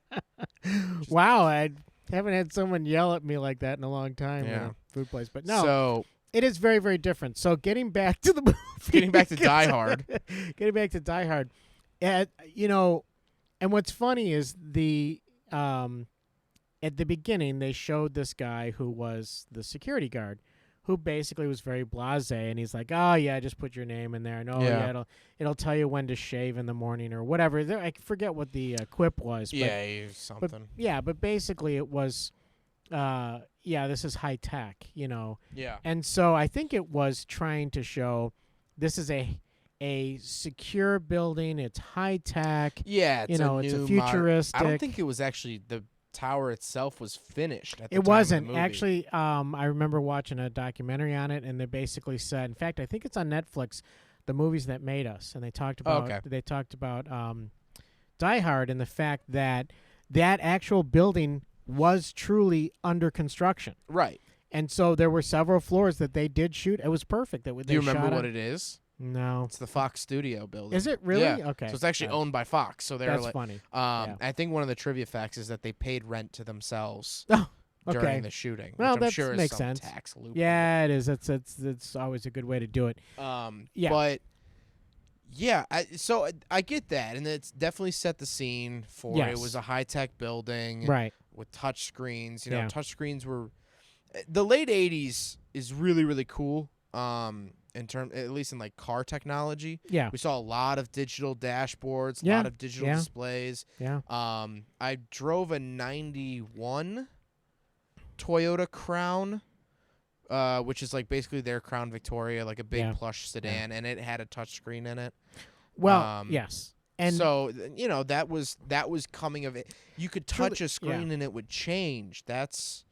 Wow, I haven't had someone yell at me like that in a long time in Yeah. a food place. But no, So it is very, very different. So getting back to the movie. getting back to Die Hard. Getting back to Die Hard. And what's funny is at the beginning they showed this guy who was the security guard who basically was very blasé, and he's like, "Oh yeah, just put your name in there, and Yeah. it'll tell you when to shave in the morning or whatever." I forget what the quip was. Yeah, but something. but basically it was, this is high tech, Yeah. and so I think it was trying to show this is a a secure building. It's high tech. Yeah, it's it's a new futuristic. I don't think it was actually the tower itself was finished at the It time wasn't of the movie. actually. I remember watching a documentary on it, and they basically said, in fact, I think it's on Netflix, the movies that made us, and they talked about Die Hard and the fact that that actual building was truly under construction. Right. And so there were several floors that they did shoot. It was perfect. Do you remember what it is? No. It's the Fox Studio building. Is it really? Yeah. Okay. So it's actually owned by Fox. So they're That's like, funny. I think one of the trivia facts is that they paid rent to themselves Okay. during the shooting. Well, which I'm sure makes is some sense. tax loophole. Yeah, it is. It's always a good way to do it. Yeah. But yeah, I get that, and it's definitely set the scene for Yes. it was a high tech building, Right. with touch screens. Yeah. Touch screens were the late '80s is really really cool. In term, at least in like car technology. Yeah. We saw a lot of digital dashboards, a Yeah. lot of digital Yeah. displays. Yeah. I drove a '91 Toyota Crown, which is like basically their Crown Victoria, like a big plush sedan, and it had a touchscreen in it. Well, yes. And so that was coming of it. You could touch a screen and it would change. That's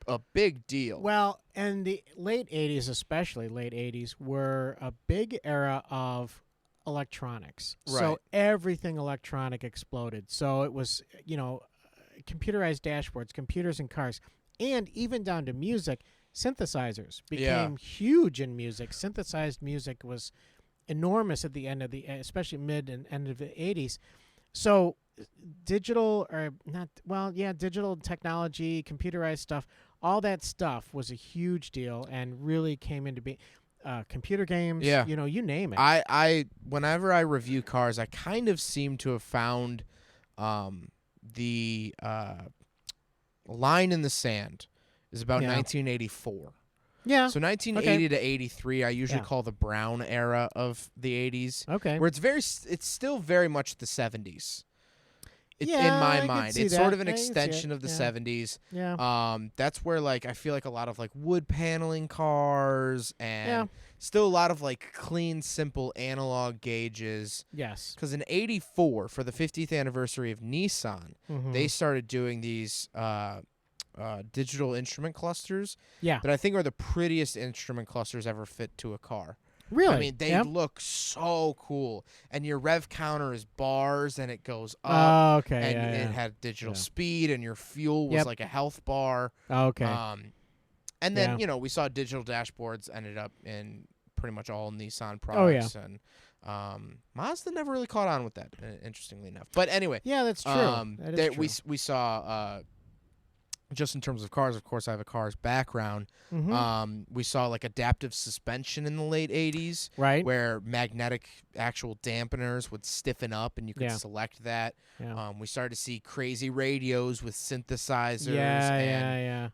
a big deal. Well, and the late 80s, especially late 80s, were a big era of electronics. Right. So everything electronic exploded. So it was, computerized dashboards, computers in cars, and even down to music, synthesizers became huge in music. Synthesized music was enormous at the end of especially mid and end of the 80s. So digital technology, computerized stuff, all that stuff was a huge deal and really came into being. Computer games, you name it. I whenever I review cars, I kind of seem to have found the line in the sand is about 1984. Yeah. So 1980 to 83, I usually call the brown era of the 80s. Okay. Where it's still very much the 70s. In I my can mind, see it's that. sort of an I can see extension it. of the Yeah. 70s. Yeah. That's where I feel like a lot of wood paneling cars and still a lot of clean, simple analog gauges. Yes. Because in '84, for the 50th anniversary of Nissan, they started doing these digital instrument clusters. Yeah. That I think are the prettiest instrument clusters ever fit to a car. Really? I mean, they look so cool. And your rev counter is bars, and it goes up. Oh, okay. And it had digital speed, and your fuel was like a health bar. Okay. And then, we saw digital dashboards ended up in pretty much all Nissan products. Oh, yeah. And Mazda never really caught on with that, interestingly enough. But anyway. Yeah, that's true. That is true. We saw... just in terms of cars, of course, I have a cars background. We saw adaptive suspension in the late 80s, right? Where magnetic actual dampeners would stiffen up, and you could select that. Yeah. We started to see crazy radios with synthesizers.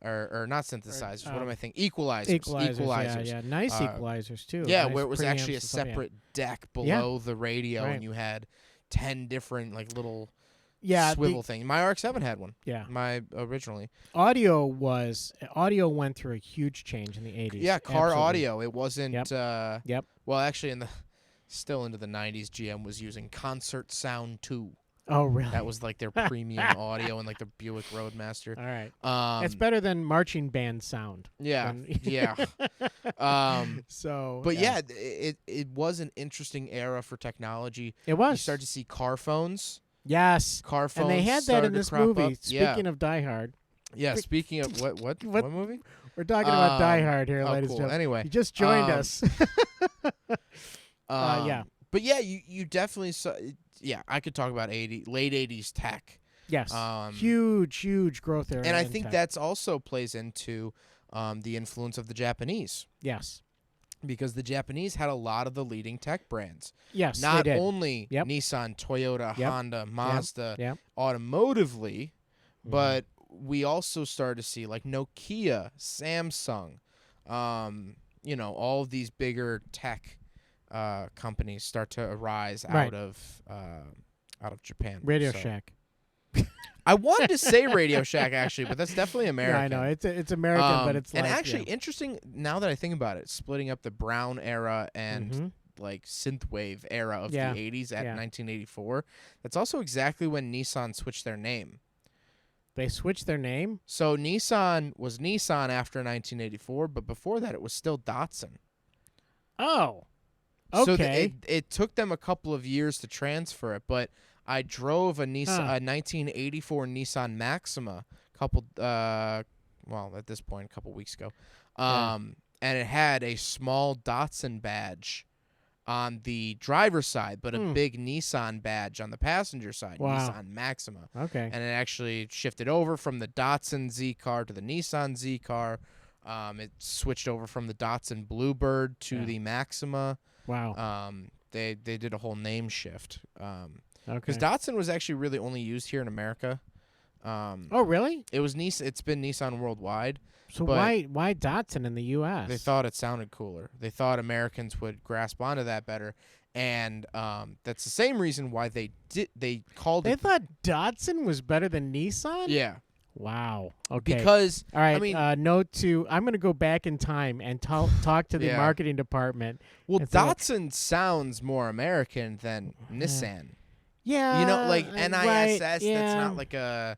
Or not synthesizers. What am I thinking? Equalizers. Equalizers. Yeah. Nice equalizers too. Yeah, nice where it was actually a preamps and stuff, separate deck below the radio, Right. and you had 10 different little. Yeah, Swivel thing. My RX-7 had one. Yeah. My originally. Audio went through a huge change in the 80s. Yeah, car Absolutely. audio. It wasn't Yep. Well, actually still into the 90s, GM was using Concert Sound 2. Oh, really? That was their premium audio and the Buick Roadmaster. All right. It's better than marching band sound. Yeah. Yeah. So, but it was an interesting era for technology. It was. You start to see car phones. Yes. Car phones. And they had that in this movie. Up. Speaking of Die Hard. Yeah, speaking of what movie? We're talking about Die Hard here, ladies and gentlemen. Anyway. You just joined us. Yeah. But yeah, you definitely saw. Yeah, I could talk about late 80s tech. Yes. Huge growth area. And I think that's also plays into the influence of the Japanese. Yes. Because the Japanese had a lot of the leading tech brands. Yes, Not they did. only Nissan, Toyota, Honda, Mazda, automotively, but we also started to see Nokia, Samsung, all of these bigger tech companies start to arise out of Japan. Radio So. Shack. I wanted to say Radio Shack actually, but that's definitely American. Yeah, I know it's American, but it's interesting now that I think about it, splitting up the brown era and like synthwave era of Yeah. the 80s at Yeah. 1984. That's also exactly when Nissan switched their name. They switched their name? So Nissan was Nissan after 1984, but before that it was still Datsun. Oh. Okay. So it took them a couple of years to transfer it, but I drove a 1984 Nissan Maxima at this point, a couple weeks ago. And it had a small Datsun badge on the driver's side, but a big Nissan badge on the passenger side, Wow. Nissan Maxima. Okay. And it actually shifted over from the Datsun Z car to the Nissan Z car. It switched over from the Datsun Bluebird to the Maxima. Wow. They did a whole name shift. Okay. Because Datsun was actually really only used here in America. Oh, really? It was It's been Nissan worldwide. So but why Datsun in the U.S.? They thought it sounded cooler. They thought Americans would grasp onto that better, and that's the same reason why they called They it. thought Datsun was better than Nissan? Yeah, Wow. Okay. because all right. I mean, note to I'm going to go back in time and talk to the Yeah. marketing department. well, and say, like, Datsun sounds more American than Nissan. yeah, You know, like NISS. right, That's yeah. not like a.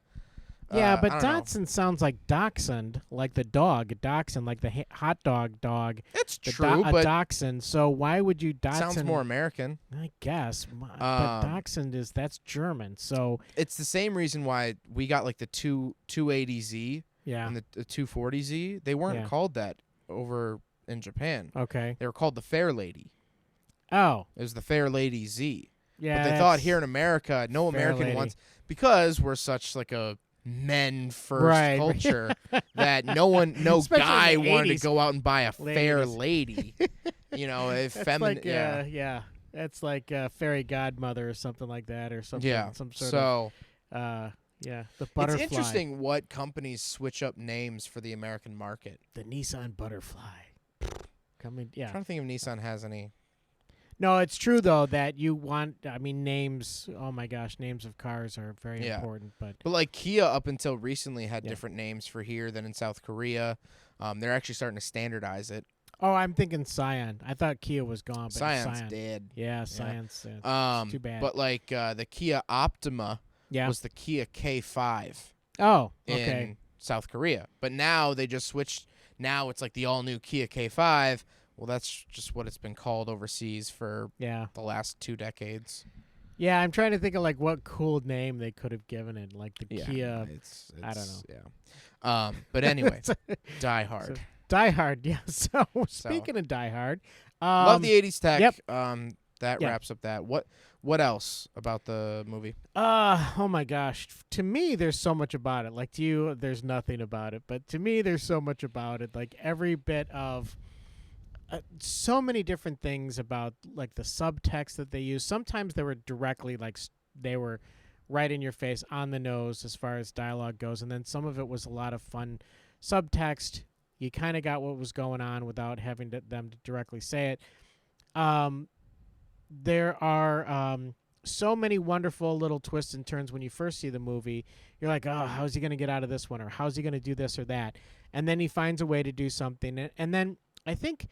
Yeah, but I don't know. Datsun sounds like Dachshund, like the dog. Dachshund, like the hot dog. It's The true, a but Dachshund. So why would you it Datsun? sounds more American. I guess. But Dachshund that's German. So It's the same reason why we got like the 280Z yeah. and the 240Z. They weren't Yeah. called that over in Japan. Okay. They were called the Fair Lady. Oh. It was the Fair Lady Z. Yeah. But they thought here in America, no Fair American Lady. wants, because we're such like a men first Right. culture that no Especially guy in the wanted 80s. to go out and buy a fair Ladies. lady. You know, a That's feminine. like, yeah. yeah. That's like fairy godmother or something like that, or something. Yeah. Some sort So of. Yeah. The butterfly. it's interesting what companies switch up names for the American market. The Nissan Butterfly. Coming. I'm Yeah. trying to think if Nissan has any. No, it's true though that you want. I mean, names. Oh my gosh, names of cars are very Yeah. important. But But like Kia up until recently had Yeah. different names for here than in South Korea. They're actually starting to standardize it. oh, I'm thinking Scion. I thought Kia was gone, but Scion's Scion. dead. Yeah, Scion's. Um, too bad. But like the Kia Optima Yeah. was the Kia K5 Oh, in okay. South Korea. But now they just switched. Now it's like the all new Kia K5. Well, that's just what it's been called overseas for Yeah. the last 2 decades. Yeah, I'm trying to think of like what cool name they could have given it, like the Yeah, Kia. it's I don't know. Yeah. But anyway, Die Hard. So, Die Hard. Yeah. So speaking of Die Hard, Love the 80s tech. yep. That Yeah. wraps up that. What else about the movie? Oh my gosh. To me, there's so much about it. Like to you, there's nothing about it. But to me, there's so much about it. Like every bit of so many different things about like the subtext that they use. Sometimes they were directly like they were right in your face, on the nose as far as dialogue goes. And then some of it was a lot of fun subtext. You kind of got what was going on without having them to directly say it. There are so many wonderful little twists and turns when you first see the movie. You're like, oh, how's he going to get out of this one? Or how's he going to do this or that? And then he finds a way to do something. And then I think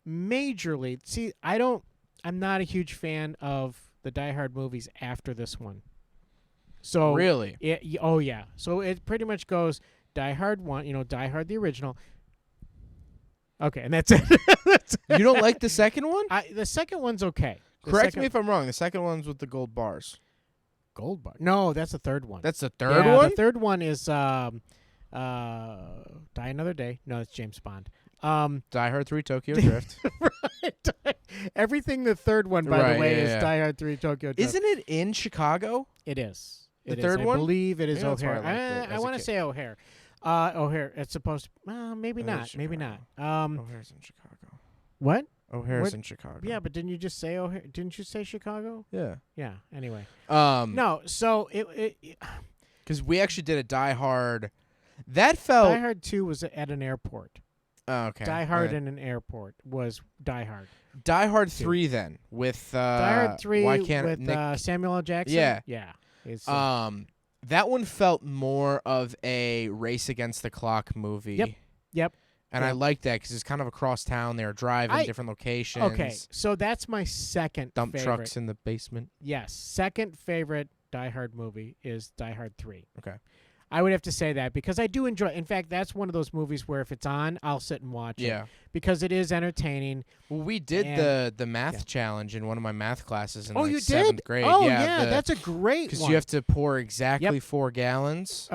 majorly, see, I'm not a huge fan of the Die Hard movies after this one. So Really? Oh, yeah. So it pretty much goes Die Hard 1, Die Hard the original. Okay, and that's it. You don't like the second one? The second one's okay. Correct me if I'm wrong. The second one's with the gold bars. Gold bar. No, that's the third one. That's the third Yeah, one? The third one is Die Another Day. No, it's James Bond. Die Hard 3 Tokyo Drift. Everything the third one, by Right, the way, yeah, is yeah. Die Hard 3 Tokyo Drift. Isn't it in Chicago? It is. The It is. third I one? believe it is Maybe that's why I O'Hare. liked it I as a want to kid. say O'Hare. O'Hare. It's supposed to. Maybe It is not. Maybe not. O'Hare's in Chicago. What? O'Hare's What? in Chicago. Yeah, but didn't you just say O'Hare? Didn't you say Chicago? Yeah. Yeah. Anyway. No, No. So it because we actually did a Die Hard. That felt. Die Hard 2 was at an airport. Oh, okay. Die Hard Right. in an airport was Die Hard. Die Hard 2. 3 then with Die Hard 3 why can't with Nick Samuel L. Jackson. Yeah. Yeah. It's, that one felt more of a race against the clock movie. Yep. And I like that because it's kind of across town. They're driving different locations. Okay, so that's my second Dump favorite. trucks in the basement. Yes, second favorite Die Hard movie is Die Hard 3. Okay. I would have to say that because I do enjoy. In fact, that's one of those movies where if it's on, I'll sit and watch it because it is entertaining. Well, we did the math challenge in one of my math classes in you seventh did? grade. Oh yeah, that's a great one. Because you have to pour exactly 4 gallons.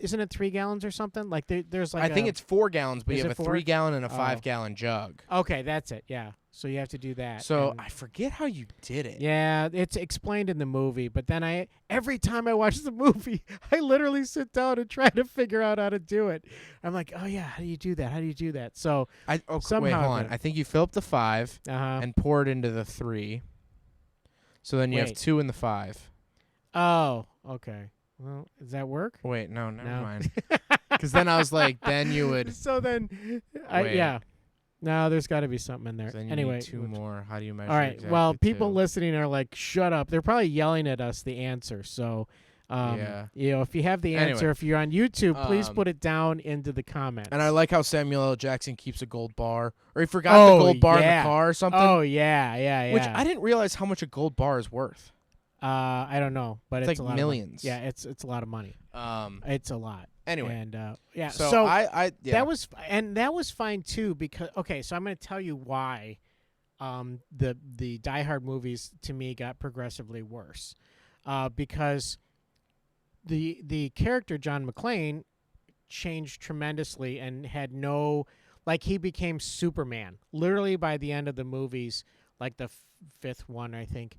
Isn't it 3 gallons or something? Like there's like I think it's 4 gallons, but you have a 4? 3-gallon and a 5-gallon jug. Okay, that's it. Yeah. So you have to do that. So I forget how you did it. Yeah, it's explained in the movie, but then every time I watch the movie, I literally sit down and try to figure out how to do it. I'm like, oh yeah, how do you do that? How do you do that? So somehow wait, hold on. I think you fill up the 5 and pour it into the 3. So then you have 2 in the 5. Oh, okay. Well, does that work? Wait, no, never mind. Because then I was like, then you would. So then, yeah. No, there's got to be something in there. So then anyway, need 2 more. How do you measure? All right. Exactly well, people 2? listening are like, "Shut up!" They're probably yelling at us the answer. So, if you have the answer, if you're on YouTube, please put it down into the comments. And I like how Samuel L. Jackson keeps a gold bar, or he forgot the gold bar in the car or something. Oh yeah. Which I didn't realize how much a gold bar is worth. I don't know, but it's like a lot millions. Of money. Yeah, it's a lot of money. It's a lot. Anyway, and so I that was fine too because so I'm going to tell you why the Die Hard movies to me got progressively worse because the character John McClane changed tremendously and had he became Superman literally by the end of the movies, like the 5th one I think.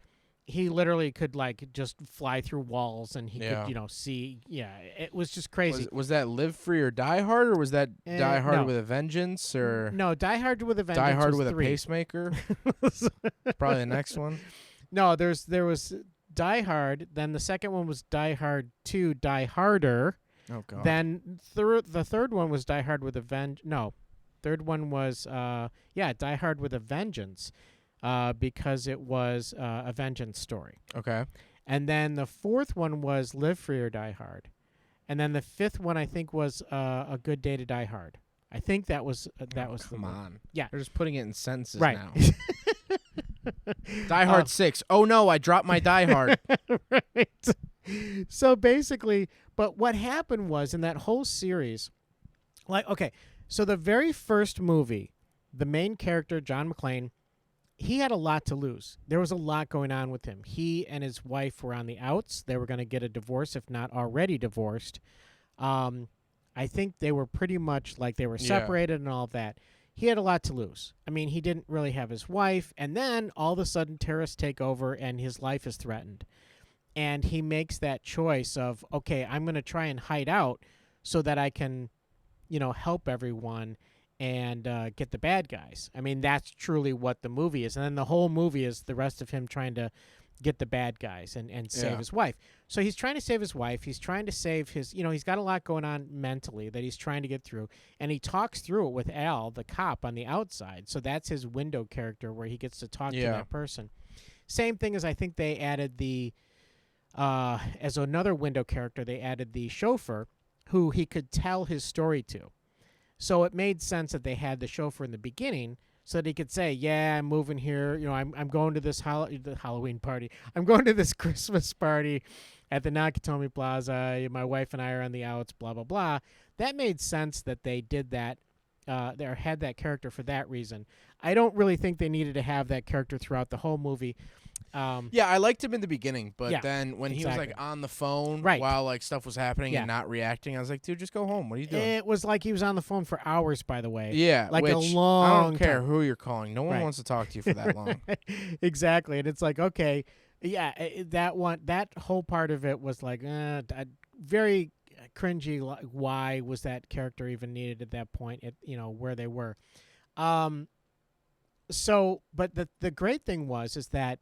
He literally could just fly through walls and he could see. Yeah, it was just crazy. Was that Live Free or Die Hard, or was that Die Hard with a Vengeance, or no? Die Hard with a Vengeance. Die Hard was with 3. a Pacemaker. Probably the next one. No, there was Die Hard. Then the second one was Die Hard 2, Die Harder. Oh god. Then the third one was Die Hard with a third one was Die Hard with a Vengeance. Because it was a vengeance story. Okay. And then the 4th one was Live Free or Die Hard. And then the 5th one I think was A Good Day to Die Hard. I think that was was come the on. one. Yeah. They're just putting it in sentences right. now. Die Hard 6. Oh no, I dropped my Die Hard. Right. So basically, but what happened was in that whole series, so the very first movie, the main character, John McClane, he had a lot to lose. There was a lot going on with him. He and his wife were on the outs. They were going to get a divorce, if not already divorced. I think they were pretty much they were separated and all of that. He had a lot to lose. I mean, he didn't really have his wife. And then all of a sudden terrorists take over and his life is threatened. And he makes that choice of, okay, I'm going to try and hide out so that I can, help everyone and get the bad guys. I mean, that's truly what the movie is. And then the whole movie is the rest of him trying to get the bad guys and save his wife. So he's trying to save his wife. He's trying to save his, he's got a lot going on mentally that he's trying to get through. And he talks through it with Al, the cop on the outside. So that's his window character where he gets to talk to that person. Same thing as I think they added as another window character, they added the chauffeur who he could tell his story to. So it made sense that they had the chauffeur in the beginning so that he could say, yeah, I'm moving here. I'm going to this Halloween party. I'm going to this Christmas party at the Nakatomi Plaza. My wife and I are on the outs, blah, blah, blah. That made sense that they did that, or had that character for that reason. I don't really think they needed to have that character throughout the whole movie. I liked him in the beginning, but then when he was on the phone while stuff was happening and not reacting, I was like, dude, just go home. What are you doing? It was like he was on the phone for hours, by the way. Yeah, like which, a long I don't care time. who you're calling. No one wants to talk to you for that long. Exactly, and it's like, okay, that whole part of it was like very cringy. Why was that character even needed at that point? Where they were. So, but the great thing is that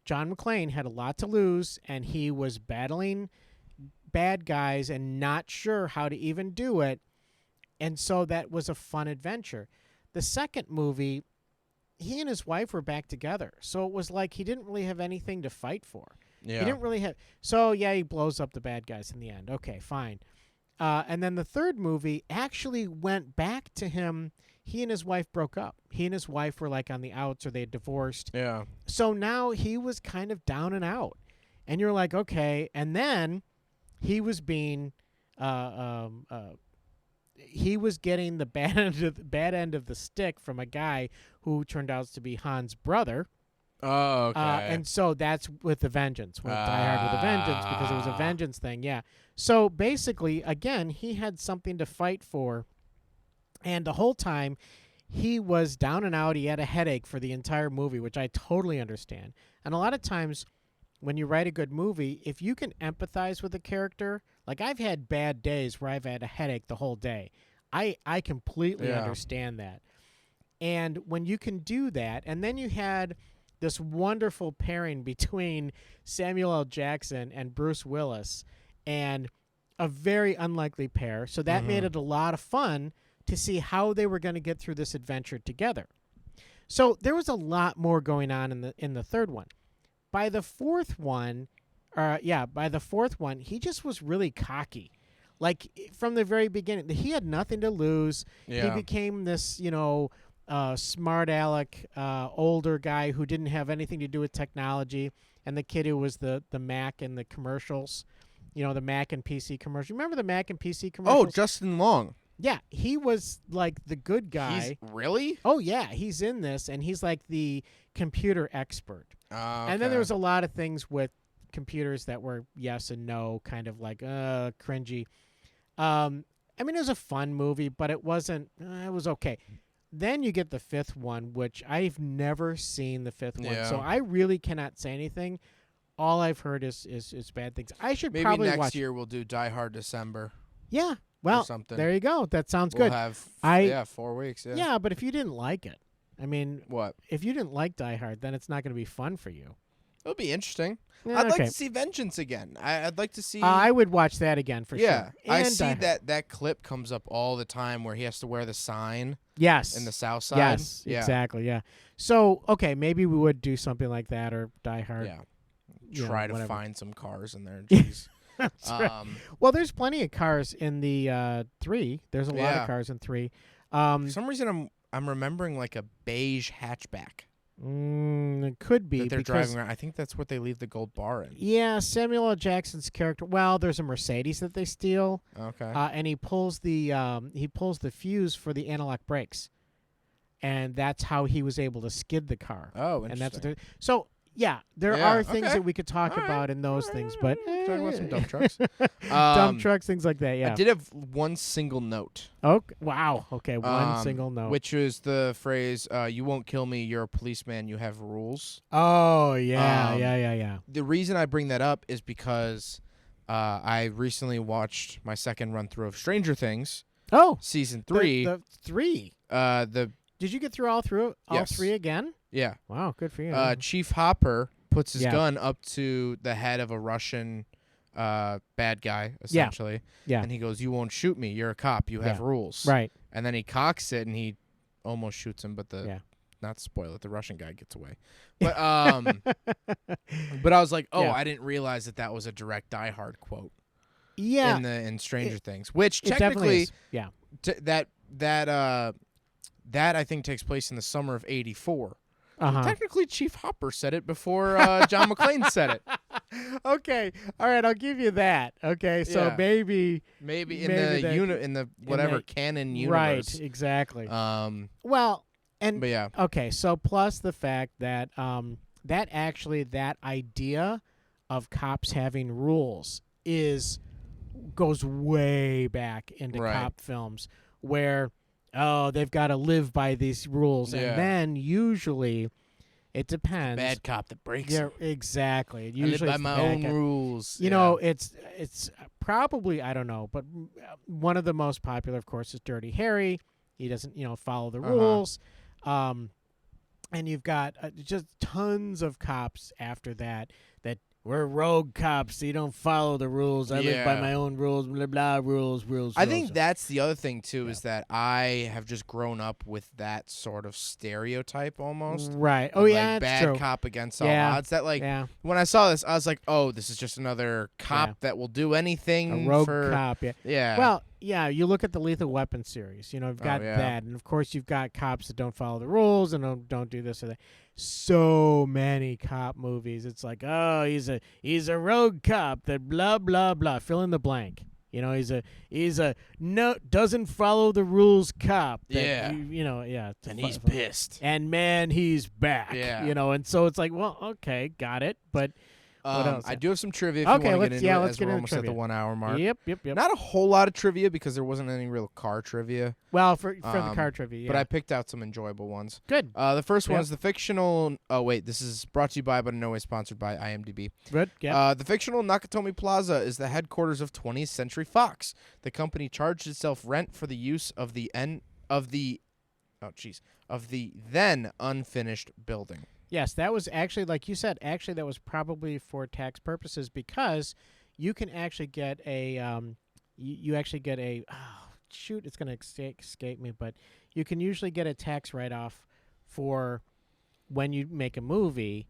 John McClane had a lot to lose, and he was battling bad guys and not sure how to even do it, and so that was a fun adventure. The second movie, he and his wife were back together, so it was like he didn't really have anything to fight for. Yeah. He didn't really have... So, yeah, he blows up the bad guys in the end. Okay, fine. And then the third movie actually went back to him. He and his wife broke up. He and his wife were like on the outs, or they had divorced. Yeah. So now he was kind of down and out. And you're like, okay. And then he was being, he was getting the bad end of the stick from a guy who turned out to be Han's brother. Oh, okay. And so that's with the Vengeance, with Die Hard with a Vengeance, because it was a vengeance thing, yeah. So basically, again, he had something to fight for, and the whole time he was down and out. He had a headache for the entire movie, which I totally understand. And a lot of times when you write a good movie, if you can empathize with a character, like I've had bad days where I've had a headache the whole day. I completely understand that. And when you can do that, and then you had this wonderful pairing between Samuel L. Jackson and Bruce Willis, and a very unlikely pair. So that made it a lot of fun to see how they were going to get through this adventure together. So there was a lot more going on in the third one. By the fourth one, he just was really cocky. Like from the very beginning, he had nothing to lose. Yeah. He became this, smart aleck, older guy who didn't have anything to do with technology, and the kid who was the Mac in the commercials, the Mac and PC commercials. Remember the Mac and PC commercials? Oh, Justin Long. Yeah, he was like the good guy. Really? Oh yeah, he's in this, and he's like the computer expert. Okay. And then there was a lot of things with computers that were yes and no, kind of like cringy. I mean, it was a fun movie, but it wasn't. It was okay. Then you get the fifth one, which I've never seen the fifth one, so I really cannot say anything. All I've heard is bad things. I should maybe probably next watch. year we'll do Die Hard December. Yeah, well, something. There you go. That sounds We'll good. have 4 weeks. Yeah. Yeah, but if you didn't like it, I mean, What? if you didn't like Die Hard, then it's not going to be fun for you. It'll be interesting. Yeah, I'd like okay. to see Vengeance again. I'd like to see. I would watch that again for sure. I And see Die Hard. that clip comes up all the time where he has to wear the sign Yes. in the South Side. Yes, Yeah. exactly. Yeah. So okay, maybe we would do something like that, or Die Hard. Yeah. you know, Try to whatever. find some cars in there. Jeez. That's right. Well, there's plenty of cars in the 3. There's a lot of cars in 3. For some reason, I'm remembering like a beige hatchback It could be that they're because, driving around. I think that's what they leave the gold bar in. Yeah, Samuel L. Jackson's character. Well, there's a Mercedes that they steal. Okay. And he pulls the fuse for the analog brakes, and that's how he was able to skid the car. Oh, and that's interesting. so. Yeah, there Yeah, are things okay. that we could talk All about right. in those things, but Talking about some dump trucks. dump trucks, things like that. Yeah. I did have one single note. Oh, wow. Okay, one single note. Which is the phrase, you won't kill me, you're a policeman, you have rules. Oh, yeah, yeah. The reason I bring that up is because I recently watched my second run-through of Stranger Things. Oh. Season 3. The 3. Did you get through all 3 again? Yeah. Wow, good for you. Chief Hopper puts his Yeah. gun up to the head of a Russian bad guy, essentially. Yeah. And he goes, you won't shoot me. You're a cop. You have Yeah. rules. Right. And then he cocks it, and he almost shoots him, but not to spoil it, the Russian guy gets away. But but I was like, Yeah. I didn't realize that was a direct Die Hard quote. Yeah. In Stranger Things, which It definitely technically, is. Yeah. that I think takes place in the summer of '84. Uh-huh. Technically, Chief Hopper said it before John Mclean said it. Okay. All right, I'll give you that. Okay, so Yeah. maybe in the whatever canon universe. Right, exactly. Well, and but yeah. Okay, so plus the fact that that idea of cops having rules goes way back into cop films where they've got to live by these rules, and then usually it depends. Bad cop that breaks. Yeah, exactly. I Usually live by my own rules. You know, it's probably, I don't know, but one of the most popular, of course, is Dirty Harry. He doesn't, follow the rules. And you've got just tons of cops after that we're rogue cops. So you don't follow the rules. I live by my own rules. Blah blah rules. I think that's the other thing too is that I have just grown up with that sort of stereotype almost. Right. Oh of, yeah, like, that's bad true. cop against all odds. That when I saw this, I was like, oh, this is just another cop that will do anything. A rogue for... cop. Yeah. Yeah. Well, yeah. You look at the Lethal Weapon series. You've got that, and of course you've got cops that don't follow the rules and don't do this or that. So many cop movies. It's like, oh, he's a rogue cop that blah blah blah. Fill in the blank. He's a no doesn't follow the rules cop. That and he's pissed. And man, he's back. Yeah. And so it's like, well, okay, got it. But what else? I do have some trivia if you want to get into it, let's as get we're into almost trivia. at the 1 hour mark. Yep. Not a whole lot of trivia because there wasn't any real car trivia. Well, for the car trivia, yeah. But I picked out some enjoyable ones. Good. The first one is the fictional... Oh, wait. This is brought to you by, but in no way sponsored by, IMDb. Good, yeah. The fictional Nakatomi Plaza is the headquarters of 20th Century Fox. The company charged itself rent for the use of the then unfinished building. Yes, that was actually, like you said, that was probably for tax purposes because you can actually get a, it's going to escape me, but you can usually get a tax write-off for when you make a movie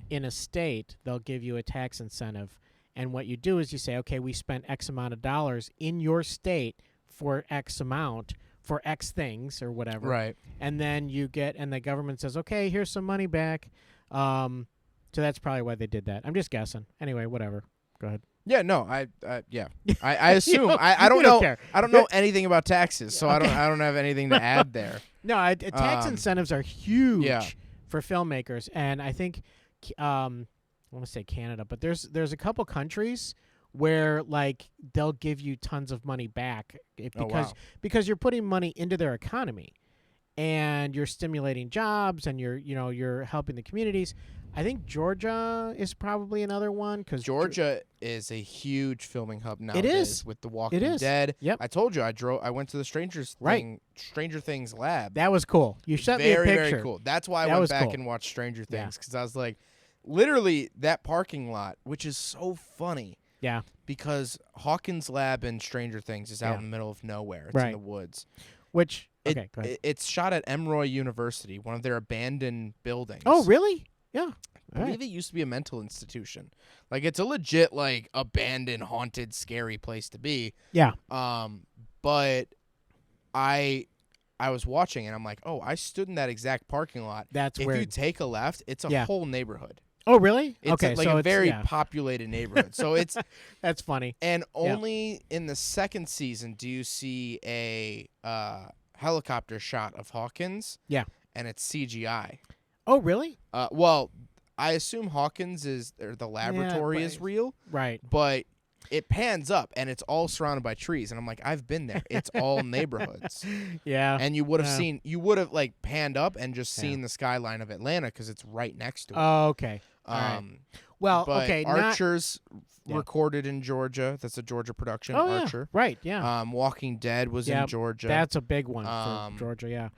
in a state. They'll give you a tax incentive. And what you do is you say, okay, we spent X amount of dollars in your state for X amount for X things or whatever. Right. And then and the government says, okay, here's some money back. So that's probably why they did that. I'm just guessing. Anyway, whatever. Go ahead. Yeah, no, I assume I don't know. Care. I don't know anything about taxes, so I don't have anything to add there. No, tax incentives are huge for filmmakers, and I think I want to say Canada, but there's a couple countries where like they'll give you tons of money back because you're putting money into their economy and you're stimulating jobs and you're helping the communities. I think Georgia is probably another one because Georgia is a huge filming hub nowadays. It is with The Walking Dead. Yep. I told you I went to the Stranger Things lab. That was cool. You sent me a picture. Very cool. That's why I went back and watched Stranger Things because I was like, literally that parking lot, which is so funny. Yeah. Because Hawkins' lab in Stranger Things is out in the middle of nowhere. It's in the woods. Which it's shot at Emory University, one of their abandoned buildings. Oh, really? Yeah. I believe it used to be a mental institution. Like it's a legit like abandoned, haunted, scary place to be. Yeah. But I was watching and I'm like, oh, I stood in that exact parking lot. That's if weird. you take a left, it's a whole neighborhood. Oh, really? It's okay, like so a very populated neighborhood. So it's that's funny. And only in the second season do you see a helicopter shot of Hawkins. Yeah. And it's CGI. Oh, really? Well, I assume Hawkins the laboratory is real. Right. But it pans up and it's all surrounded by trees. And I'm like, I've been there. It's all neighborhoods. Yeah. And you would have like panned up and just seen the skyline of Atlanta because it's right next to it. Oh, okay. Right. Well, but okay. Archer's recorded in Georgia. That's a Georgia production. Archer. Yeah. Right. Yeah. Walking Dead was in Georgia. That's a big one for Georgia. Yeah.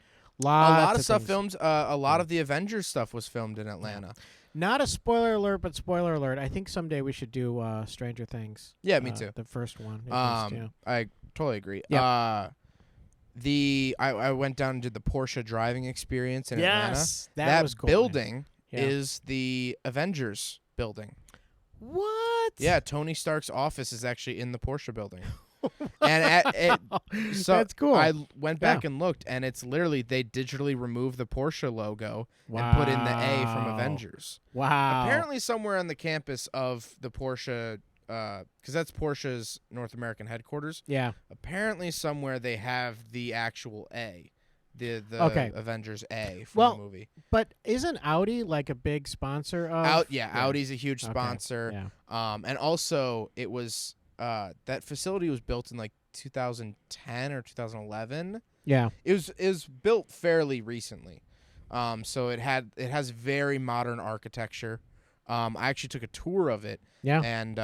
A lot of stuff filmed. A lot of the Avengers stuff was filmed in Atlanta. Yeah. Not a spoiler alert, but spoiler alert. I think someday we should do Stranger Things. Yeah, me too. The first one. I totally agree. Yeah. I went down and did the Porsche driving experience in Atlanta. That was cool. Building is the Avengers building. What? Yeah, Tony Stark's office is actually in the Porsche building. And so that's cool. I went back and looked, and it's literally they digitally removed the Porsche logo and put in the A from Avengers. Wow. Apparently, somewhere on the campus of the Porsche, because that's Porsche's North American headquarters. Yeah. Apparently, somewhere they have the actual A, the Avengers A from the movie. But isn't Audi like a big sponsor of? Audi's a huge sponsor. Yeah. And also it was. That facility was built in like 2010 or 2011. Yeah, it was built fairly recently, so it has very modern architecture. I actually took a tour of it. Yeah, and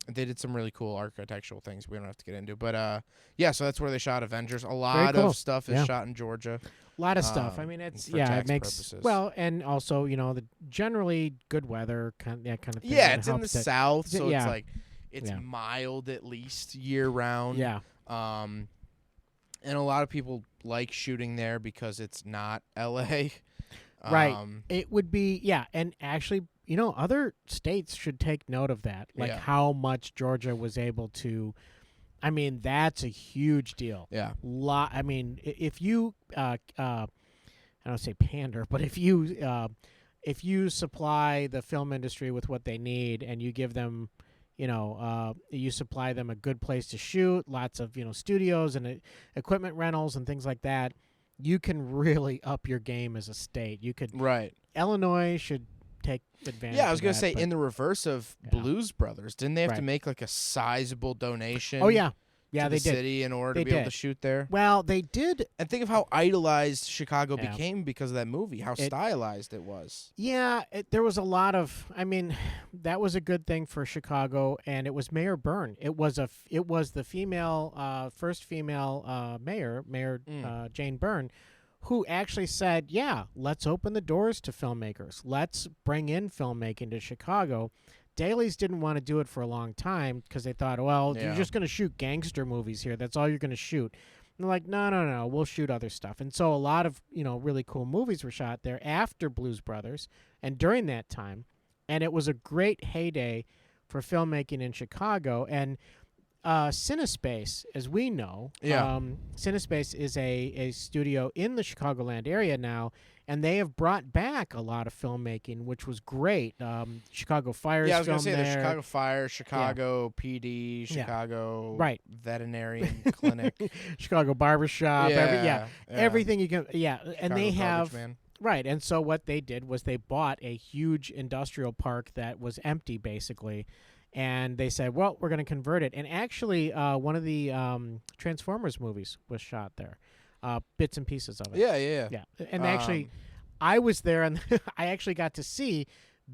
They did some really cool architectural things we don't have to get into. But, yeah, so that's where they shot Avengers. A lot cool. of stuff is shot in Georgia. A lot of stuff. I mean, it's it makes purposes. well, and also the generally good weather that kind of thing. Yeah, it's in the south, so yeah. it's like it's mild at least year round. Yeah. And a lot of people like shooting there because it's not L.A. Right. It would be and actually, other states should take note of that, like how much Georgia was able to. I mean, that's a huge deal. Yeah. I mean, if you, I don't say pander, but if you supply the film industry with what they need and you give them, you supply them a good place to shoot, lots of, studios and equipment rentals and things like that, you can really up your game as a state. You could. Right. Illinois should take advantage. Yeah, I was going to say, in the reverse of Blues Brothers, didn't they have to make like a sizable donation? Oh yeah, to they the did. city in order to be able to shoot there. Well, they did. And think of how idolized Chicago became because of that movie. How stylized it was. Yeah, there was a lot of. I mean, that was a good thing for Chicago, and it was Mayor Byrne. It was the female first female mayor, Jane Byrne, who actually said, yeah, let's open the doors to filmmakers. Let's bring in filmmaking to Chicago. Dailies didn't want to do it for a long time because they thought, well, you're just going to shoot gangster movies here. That's all you're going to shoot. And they're like, no, we'll shoot other stuff. And so a lot of, really cool movies were shot there after Blues Brothers and during that time. And it was a great heyday for filmmaking in Chicago. And Cinespace, as we know, Cinespace is a studio in the Chicagoland area now, and they have brought back a lot of filmmaking, which was great. Chicago Fire's I was going to say the Chicago Fire, Chicago PD, Chicago Veterinarian Clinic, Chicago Barbershop, everything you can, and Chicago they have. Man. Right, and so what they did was they bought a huge industrial park that was empty, basically. And they said, well, we're going to convert it. And actually, one of the Transformers movies was shot there, bits and pieces of it. Yeah. And actually, I was there, and I actually got to see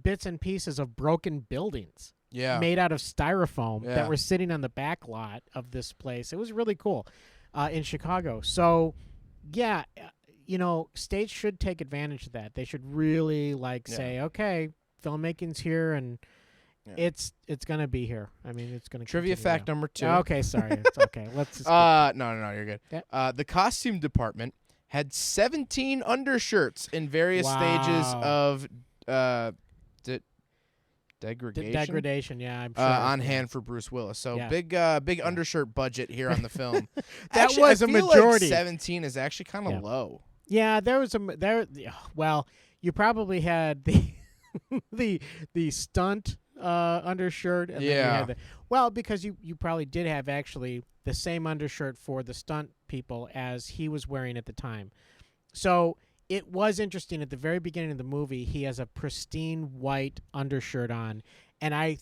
bits and pieces of broken buildings made out of styrofoam that were sitting on the back lot of this place. It was really cool in Chicago. So, states should take advantage of that. They should really, say, okay, filmmaking's here, and... Yeah. It's gonna be here. I mean, it's gonna. Trivia fact number 2. Okay, sorry. It's okay. Let's. Just no, you're good. Yeah. The costume department had 17 undershirts in various stages of degradation. Degradation, yeah. I'm sure. On hand for Bruce Willis. So big undershirt budget here on the film. That actually, was I a feel majority. Like 17 is actually kind of low. Yeah, there was well, you probably had the stunt undershirt. And then you had because you probably did have actually the same undershirt for the stunt people as he was wearing at the time. So it was interesting at the very beginning of the movie. He has a pristine white undershirt on, and I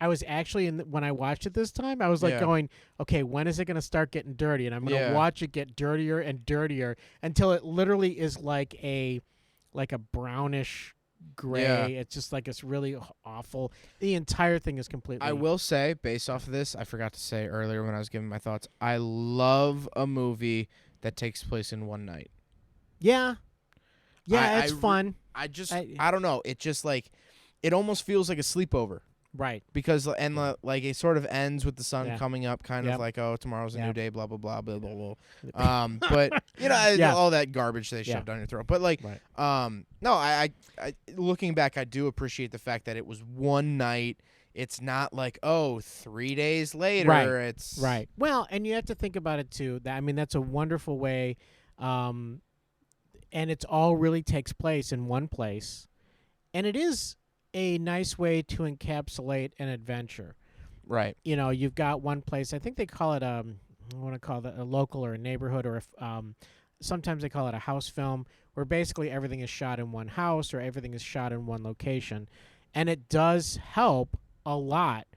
was actually when I watched it this time, I was going, okay, when is it going to start getting dirty? And I'm going to watch it get dirtier and dirtier until it literally is like a brownish gray. Yeah. It's just like it's really awful. The entire thing is completely. I will say, based off of this, I forgot to say earlier when I was giving my thoughts, I love a movie that takes place in one night. Yeah. Yeah, it's fun. I don't know. It just it almost feels like a sleepover. Right. Because it sort of ends with the sun coming up, kind of like, oh, tomorrow's a new day, blah blah blah blah blah blah. But all that garbage they shoved down your throat. But no, I looking back, I do appreciate the fact that it was one night. It's not 3 days later. Right. It's right. Well, and you have to think about it too. That's a wonderful way, and it's all really takes place in one place, and it is a nice way to encapsulate an adventure. Right. You've got one place. I think they call it I want to call it a local or a neighborhood, or sometimes they call it a house film, where basically everything is shot in one house or everything is shot in one location, and it does help a lot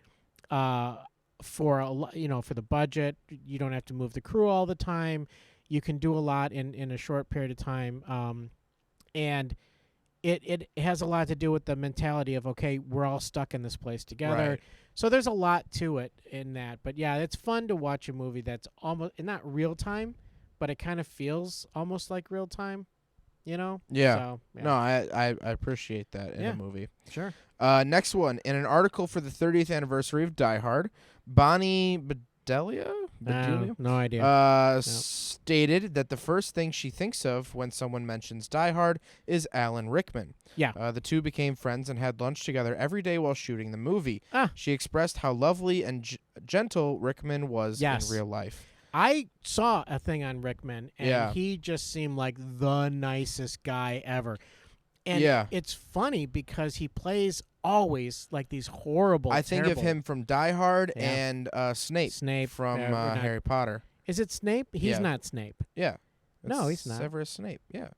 for the budget. You don't have to move the crew all the time. You can do a lot in a short period of time, and it has a lot to do with the mentality of, okay, we're all stuck in this place together. Right. So there's a lot to it in that. But yeah, it's fun to watch a movie that's almost not real time, but it kind of feels almost like real time, you know? Yeah. So, yeah. No, I appreciate that in Yeah. a movie. Sure. Next one. In an article for the 30th anniversary of Die Hard, Bonnie Bedelia No idea. stated that the first thing she thinks of when someone mentions Die Hard is Alan Rickman. Yeah. The two became friends and had lunch together every day while shooting the movie. She expressed how lovely and gentle Rickman was in real life. I saw a thing on Rickman, and Yeah. he just seemed like the nicest guy ever. And Yeah. it's funny because he plays always like these horrible, I think terrible. of him from Die Hard Yeah. and Snape from not- Harry Potter. Is it Snape? He's Yeah. not Snape. Yeah. No, It's he's not. Severus Snape. Yeah.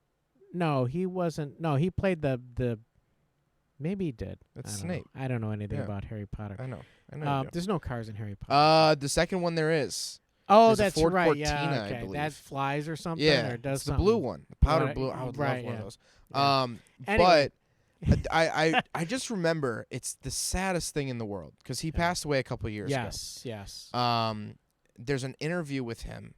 No, he wasn't. No, he played the. Maybe he did. That's I don't know. Snape. I don't know anything Yeah. about Harry Potter. I know. You do. There's no cars in Harry Potter. The second one there is. Oh, there's a that's Ford right. Cortina, Yeah, I okay. believe. That flies or something. Yeah, or does it's the something. blue one, the powder Right, blue. I would right, love one yeah. of those. Yeah. Anyway. But I just remember it's the saddest thing in the world because he passed away a couple years ago. Yes. There's an interview with him,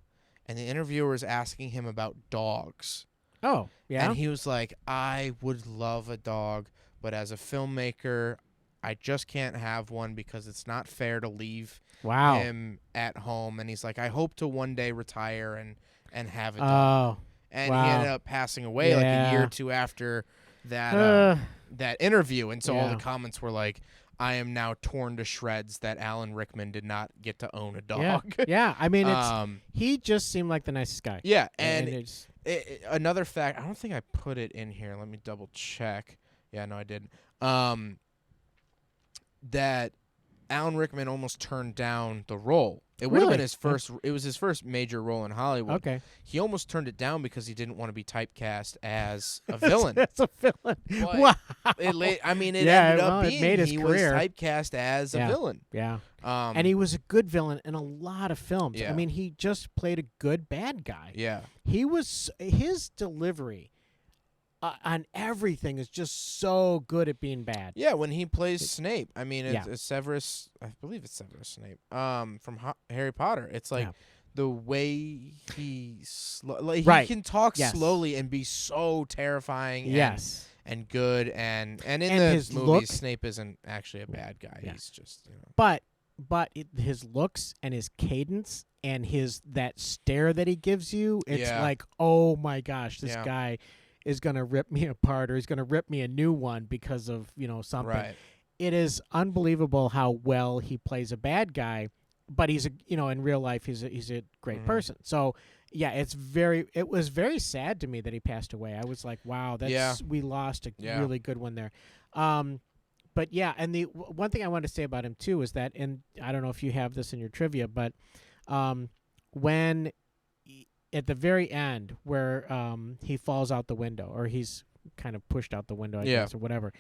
and the interviewer is asking him about dogs. Oh, yeah. And he was like, I would love a dog, but as a filmmaker, I just can't have one because it's not fair to leave him at home. And he's like, I hope to one day retire and have a dog. And he ended up passing away like a year or two after that that interview. And so all the comments were like, I am now torn to shreds that Alan Rickman did not get to own a dog. Yeah. I mean, he just seemed like the nicest guy. Yeah, and it's another fact, I don't think I put it in here. Let me double check. Yeah, no, I didn't. That Alan Rickman almost turned down the role. It would have been his first. It was his first major role in Hollywood. Okay. He almost turned it down because he didn't want to be typecast as a villain. That's a villain. But Wow. It ended up it being made his he career. was typecast as a villain. Yeah. And he was a good villain in a lot of films. Yeah. I mean, he just played a good bad guy. Yeah. His delivery on everything is just so good at being bad. Yeah, when he plays Snape, I mean, it's Severus. I believe it's Severus Snape. From Harry Potter. It's like the way he he can talk slowly and be so terrifying. And good and in the his movies, look, Snape isn't actually a bad guy. He's just But his looks and his cadence and that stare that he gives you, it's like, oh my gosh, this guy is going to rip me apart, or he's going to rip me a new one because of, something. Right. It is unbelievable how well he plays a bad guy, but he's in real life he's a great person. So, yeah, it was very sad to me that he passed away. I was like, wow, we lost a really good one there. But yeah, and the one thing I wanted to say about him too is that, and I don't know if you have this in your trivia, but when at the very end where he falls out the window, or he's kind of pushed out the window, I guess, or whatever,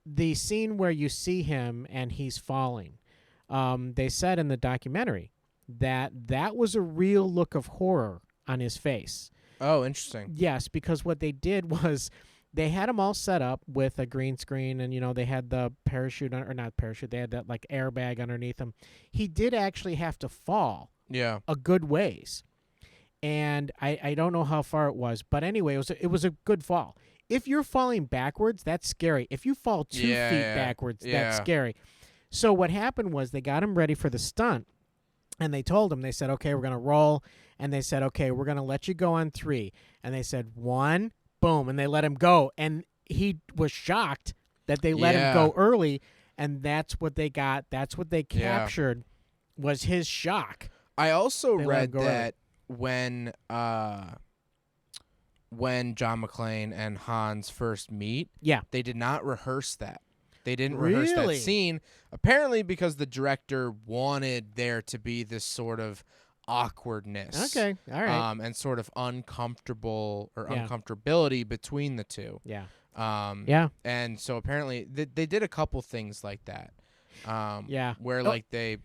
the scene where you see him and he's falling, they said in the documentary that was a real look of horror on his face. Oh, interesting. Yes, because what they did was they had him all set up with a green screen, and they had the parachute, or not parachute, they had that like airbag underneath him. He did actually have to fall a good ways. And I don't know how far it was, but anyway, it was a good fall. If you're falling backwards, that's scary. If you fall 2 feet backwards, that's scary. So what happened was they got him ready for the stunt, and they told him, they said, okay, we're going to roll. And they said, okay, we're going to let you go on 3. And they said, 1, boom, and they let him go. And he was shocked that they let him go early, and that's what they got. That's what they captured was his shock. I also read that when John McClane and Hans first meet, they did not rehearse that. They didn't rehearse that scene, apparently because the director wanted there to be this sort of awkwardness. Okay, all right. And sort of uncomfortability between the two. Yeah. And so apparently they did a couple things like that. Where like they,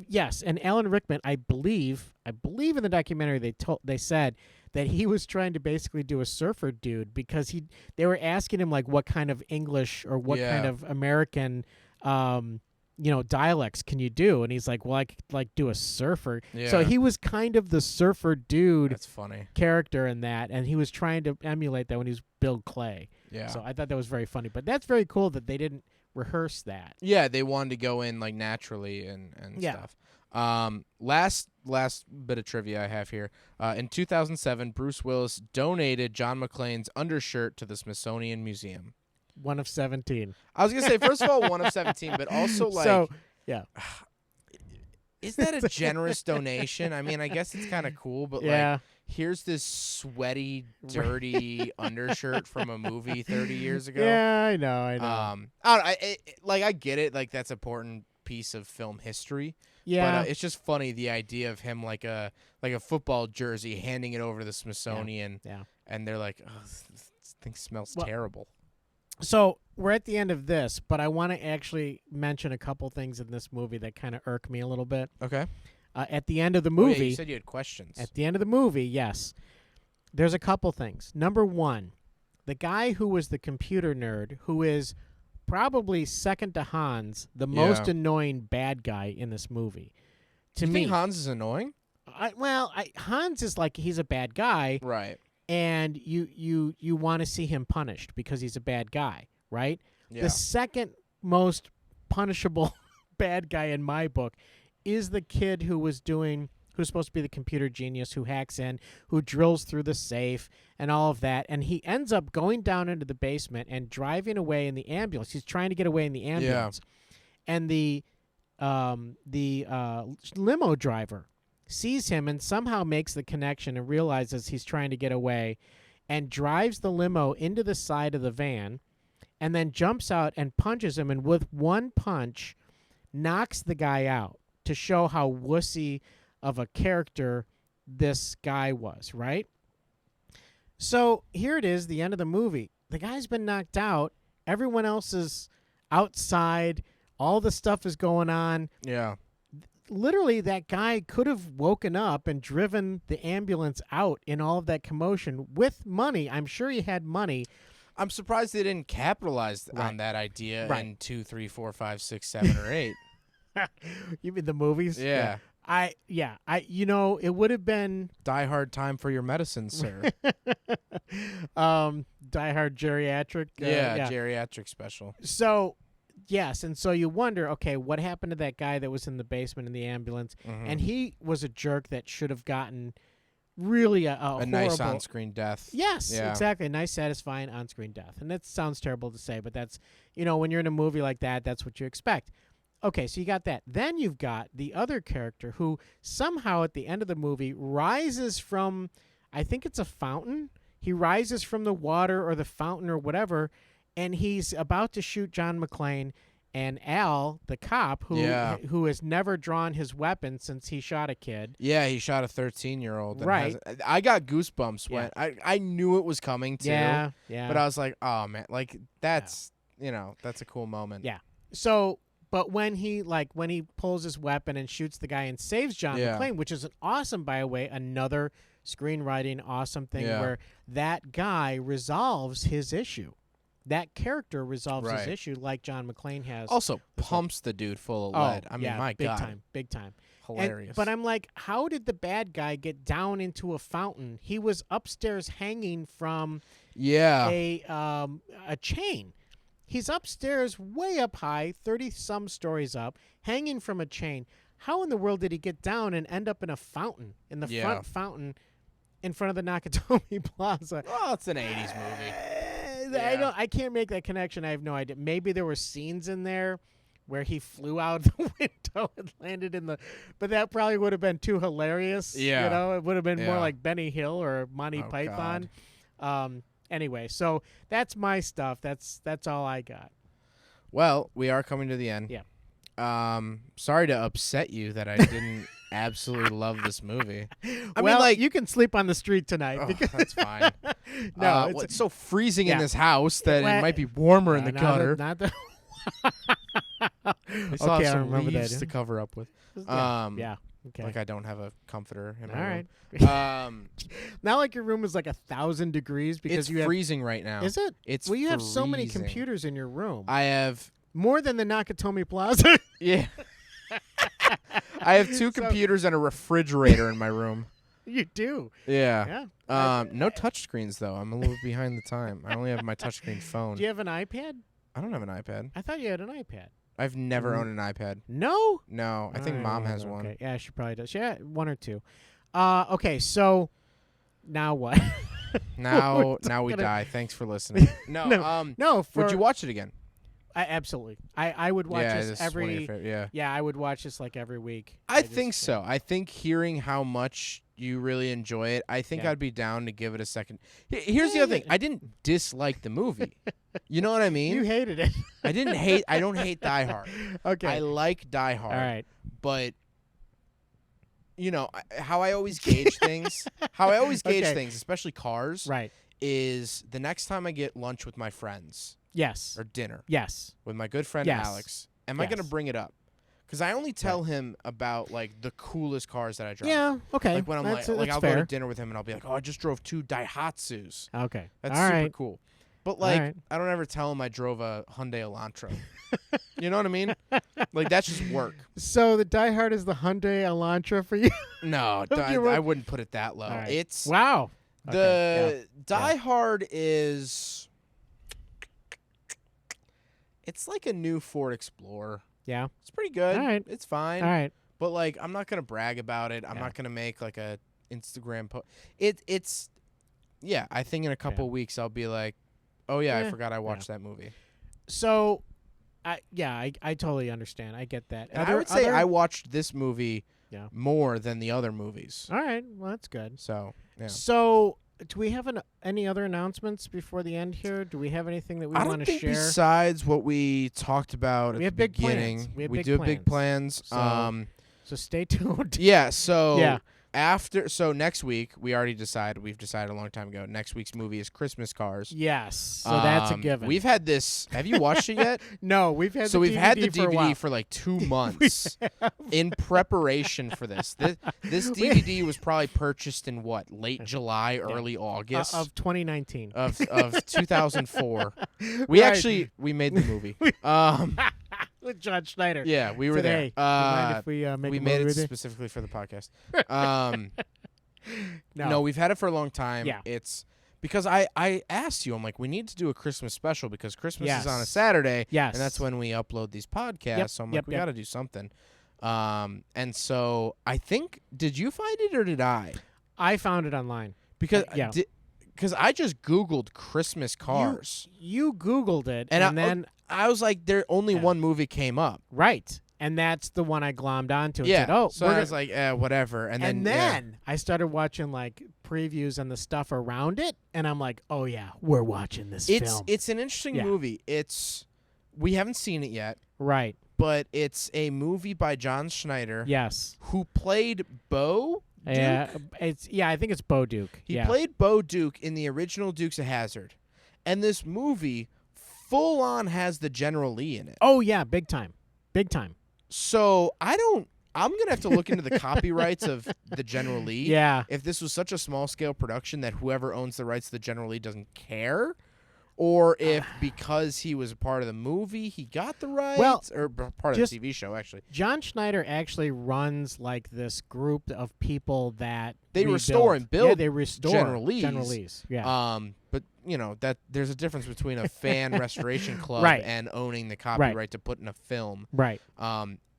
Yes, and Alan Rickman, I believe in the documentary they said that he was trying to basically do a surfer dude because they were asking him like what kind of English or what kind of American dialects can you do, and he's like, well, I could like do a surfer. So he was kind of the surfer dude. That's funny. Character in that, and he was trying to emulate that when he was Bill Clay. Yeah. So I thought that was very funny, but that's very cool that they didn't rehearse that. Yeah, they wanted to go in like naturally and stuff. Last bit of trivia I have here. In 2007, Bruce Willis donated John McClane's undershirt to the Smithsonian Museum. One of 17. I was gonna say, first of all, one of 17, but also like, so yeah. Is that a generous donation? I mean, I guess it's kind of cool, but like, here's this sweaty, dirty undershirt from a movie 30 years ago. Yeah, I know. I get it. Like, that's an important piece of film history. Yeah, but it's just funny the idea of him like a football jersey, handing it over to the Smithsonian. Yeah. And they're like, oh, this thing smells terrible. So we're at the end of this, but I want to actually mention a couple things in this movie that kind of irk me a little bit. Okay. At the end of the movie, yeah, you said you had questions. At the end of the movie, yes, there's a couple things. Number one, the guy who was the computer nerd, who is probably second to Hans, the most annoying bad guy in this movie. To me, think Hans is annoying? Hans is like, he's a bad guy, right? And you want to see him punished because he's a bad guy, right? Yeah. The second most punishable bad guy in my book is the kid who's supposed to be the computer genius, who hacks in, who drills through the safe and all of that, and he ends up going down into the basement and driving away in the ambulance. He's trying to get away in the ambulance, and the limo driver sees him and somehow makes the connection and realizes he's trying to get away and drives the limo into the side of the van and then jumps out and punches him, and with one punch knocks the guy out to show how wussy of a character this guy was, right? So here it is, the end of the movie. The guy's been knocked out. Everyone else is outside. All the stuff is going on. Yeah. Literally, that guy could have woken up and driven the ambulance out in all of that commotion with money. I'm sure he had money. I'm surprised they didn't capitalize on that idea in 2, 3, 4, 5, 6, 7, or 8. You mean the movies? Yeah. It would have been Die Hard time for your medicine, sir. Die Hard geriatric. Geriatric special. So, yes, and so you wonder, okay, what happened to that guy that was in the basement in the ambulance? Mm-hmm. And he was a jerk that should have gotten really a horrible, nice on-screen death. Yes, exactly. A nice, satisfying on-screen death. And that sounds terrible to say, but that's, when you're in a movie like that, that's what you expect. Okay, so you got that. Then you've got the other character who somehow at the end of the movie rises from, I think it's a fountain. He rises from the water or the fountain or whatever, and he's about to shoot John McClane, and Al, the cop, who has never drawn his weapon since he shot a kid. Yeah, he shot a 13-year-old. Right. I got goosebumps when I knew it was coming too. Yeah. But I was like, oh man, like that's that's a cool moment. Yeah. So, but when he pulls his weapon and shoots the guy and saves John McClane, which is an awesome, by the way, another screenwriting awesome thing where that guy resolves his issue. That character resolves his issue like John McClane has. Also pumps the dude full of lead. I mean, my God. Big time. Hilarious. But I'm like, how did the bad guy get down into a fountain? He was upstairs hanging from a chain. He's upstairs way up high, 30-some stories up, hanging from a chain. How in the world did he get down and end up in a fountain, in the front fountain in front of the Nakatomi Plaza? Well, it's an 80s movie. I can't make that connection. I have no idea. Maybe there were scenes in there where he flew out the window and landed in the... But that probably would have been too hilarious. Yeah. It would have been more like Benny Hill or Monty Python. Anyway, so that's my stuff. That's all I got. Well, we are coming to the end. Yeah. Sorry to upset you that I didn't absolutely love this movie. I mean, like, you can sleep on the street tonight. Oh, that's fine. No, it's so freezing in this house that it might be warmer in the gutter. They still Okay, have I some remember leaves that. to cover up with. Yeah. Okay. Like I don't have a comforter in my All right. room. Not like your room is like 1,000 degrees because It's you have. freezing right now. Is it? It's Well, you have so many freezing. computers in your room. I have More than the Nakatomi Plaza. yeah. I have two computers and a refrigerator in my room. You do. Yeah. Yeah. No touchscreens though. I'm a little behind the time. I only have my touchscreen phone. Do you have an iPad? I don't have an iPad. I thought you had an iPad. I've never owned an iPad. No? No, I think Mom has okay. one. Yeah, she probably does. Yeah, one or two. Okay, so now what? Now we die. Thanks for listening. No, No, would you watch it again? Absolutely. I would watch Yeah, this this is one of your every. favorite- yeah. I would watch this like every week. I just, think so. I think hearing how much you really enjoy it, I think Yeah. I'd be down to give it a second. Here's the other thing. I didn't dislike the movie. You know what I mean? You hated it. I don't hate Die Hard. Okay. I like Die Hard. All right. But you know, how I always gauge things, Okay. things, especially cars, Right. is the next time I get lunch with my friends Yes. or dinner Yes. with my good friend Yes. Alex, am I going to Yes. bring it up? Because I only tell him about like the coolest cars that I drive. Yeah. Okay. Like when I'm that's, like that's I'll fair. go to dinner with him and I'll be like, oh, I just drove 2 Daihatsus. Okay. That's All super right. cool. But like, right. I don't ever tell him I drove a Hyundai Elantra. You know what I mean? Like that's just work. So the Die Hard is the Hyundai Elantra for you? No, I wouldn't put it that low. All right. It's Wow. the Okay, Die Hard is. It's like a new Ford Explorer. Yeah. It's pretty good. All right. It's fine. All right. But like, I'm not gonna brag about it. I'm Yeah. not gonna make like a Instagram post. It's. Yeah, I think in a couple weeks I'll be like, oh yeah, I forgot I watched that movie. So, I totally understand. I get that. And I would say I watched this movie more than the other movies. All right. Well, that's good. So yeah. So, do we have any other announcements before the end here? Do we have anything that we I want don't to think share? besides what we talked about We at have the big plans. beginning, We have we big do have big plans. So stay tuned. Yeah. So Yeah. next week we've decided a long time ago. Next week's movie is Christmas Cars. Yes. So that's a given. We've had this. Have you watched it yet? No, we've had. So the we've DVD had the for a while. DVD for like 2 months in preparation for this. This DVD was probably purchased in what, late July, early August of 2019. of 2004. We made the movie. With John Schneider. Yeah, we were today. there. Do you mind if we make we a made movie it with you? specifically for the podcast. No. No, we've had it for a long time. Yeah. It's because I asked you, I'm like, we need to do a Christmas special because Christmas is on a Yes. Saturday. Yes. And that's when we upload these podcasts. Yep, So I'm yep, like, we yep. got to do something. And so I think, did you find it or did I? I found it online. Because Yeah. because I just Googled Christmas cars. You Googled it, And and then I was like, there only one movie came up. right, and that's the one I glommed onto. And Yeah. said, oh, so we're I was like, whatever. And then I started watching like previews and the stuff around it, and I'm like, oh yeah, we're watching this film. It's an interesting Yeah. movie. We haven't seen it yet, Right. but it's a movie by John Schneider. Yes. Who played Bo Duke? Yeah. I think it's Bo Duke. He played Bo Duke in the original Dukes of Hazzard, and this movie full on has the General Lee in it. Oh yeah, big time. Big time. So I'm gonna have to look into the copyrights of the General Lee. Yeah. If this was such a small scale production that whoever owns the rights to the General Lee doesn't care, or if because he was a part of the movie he got the rights, or part of the TV show actually. John Schneider actually runs like this group of people that They rebuild. restore and build Yeah, they restore General Lees. General Lees. Yeah. But you know that there's a difference between a fan restoration club Right. and owning the copyright to put in a film. Right.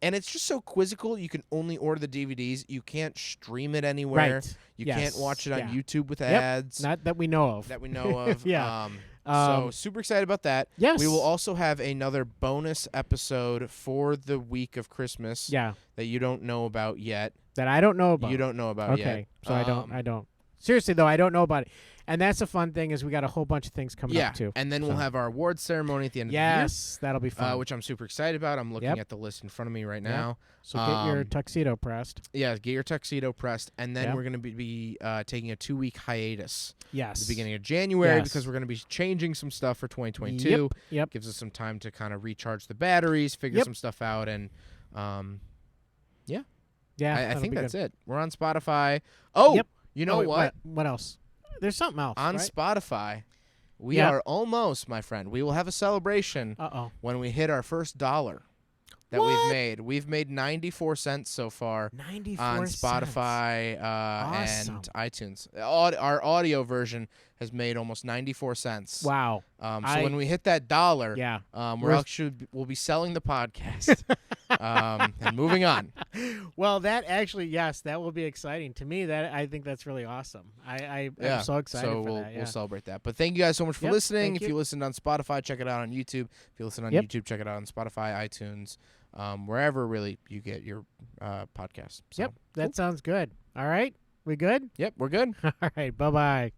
And it's just so quizzical. You can only order the DVDs. You can't stream it anywhere. Right. You Yes. can't watch it on Yeah. YouTube with Yep. ads. Not that we know of. That we know of. Yeah. So super excited about that. Yes. We will also have another bonus episode for the week of Christmas. Yeah. That you don't know about yet. That I don't know about. You don't know about yet. Okay. So I don't. Seriously though, I don't know about it. And that's a fun thing is we got a whole bunch of things coming up too. And then we'll have our awards ceremony at the end of the year. Yes, that'll be fun. Which I'm super excited about. I'm looking at the list in front of me right now. So get your tuxedo pressed. Yeah, get your tuxedo pressed. And then we're going to be taking a 2-week hiatus. Yes. At the beginning of January because we're going to be changing some stuff for 2022. Yep. Gives us some time to kind of recharge the batteries, figure some stuff out, and I think that's it. We're on Spotify. Oh, you know what? What else? There's something else. On right? Spotify, we are almost, my friend. We will have a celebration when we hit our first $1 that we've made. We've made 94 cents so far 94 on Spotify and iTunes. Our audio version has made almost 94 cents. Wow. So when we hit that $1, we'll be selling the podcast and moving on. Well, that actually, yes, that will be exciting. To me, I think that's really awesome. I'm so excited for that. Yeah. We'll celebrate that. But thank you guys so much for listening. If you listened on Spotify, check it out on YouTube. If you listen on YouTube, check it out on Spotify, iTunes, wherever really you get your podcasts. So, that sounds good. All right. We good? Yep, we're good. All right. Bye-bye.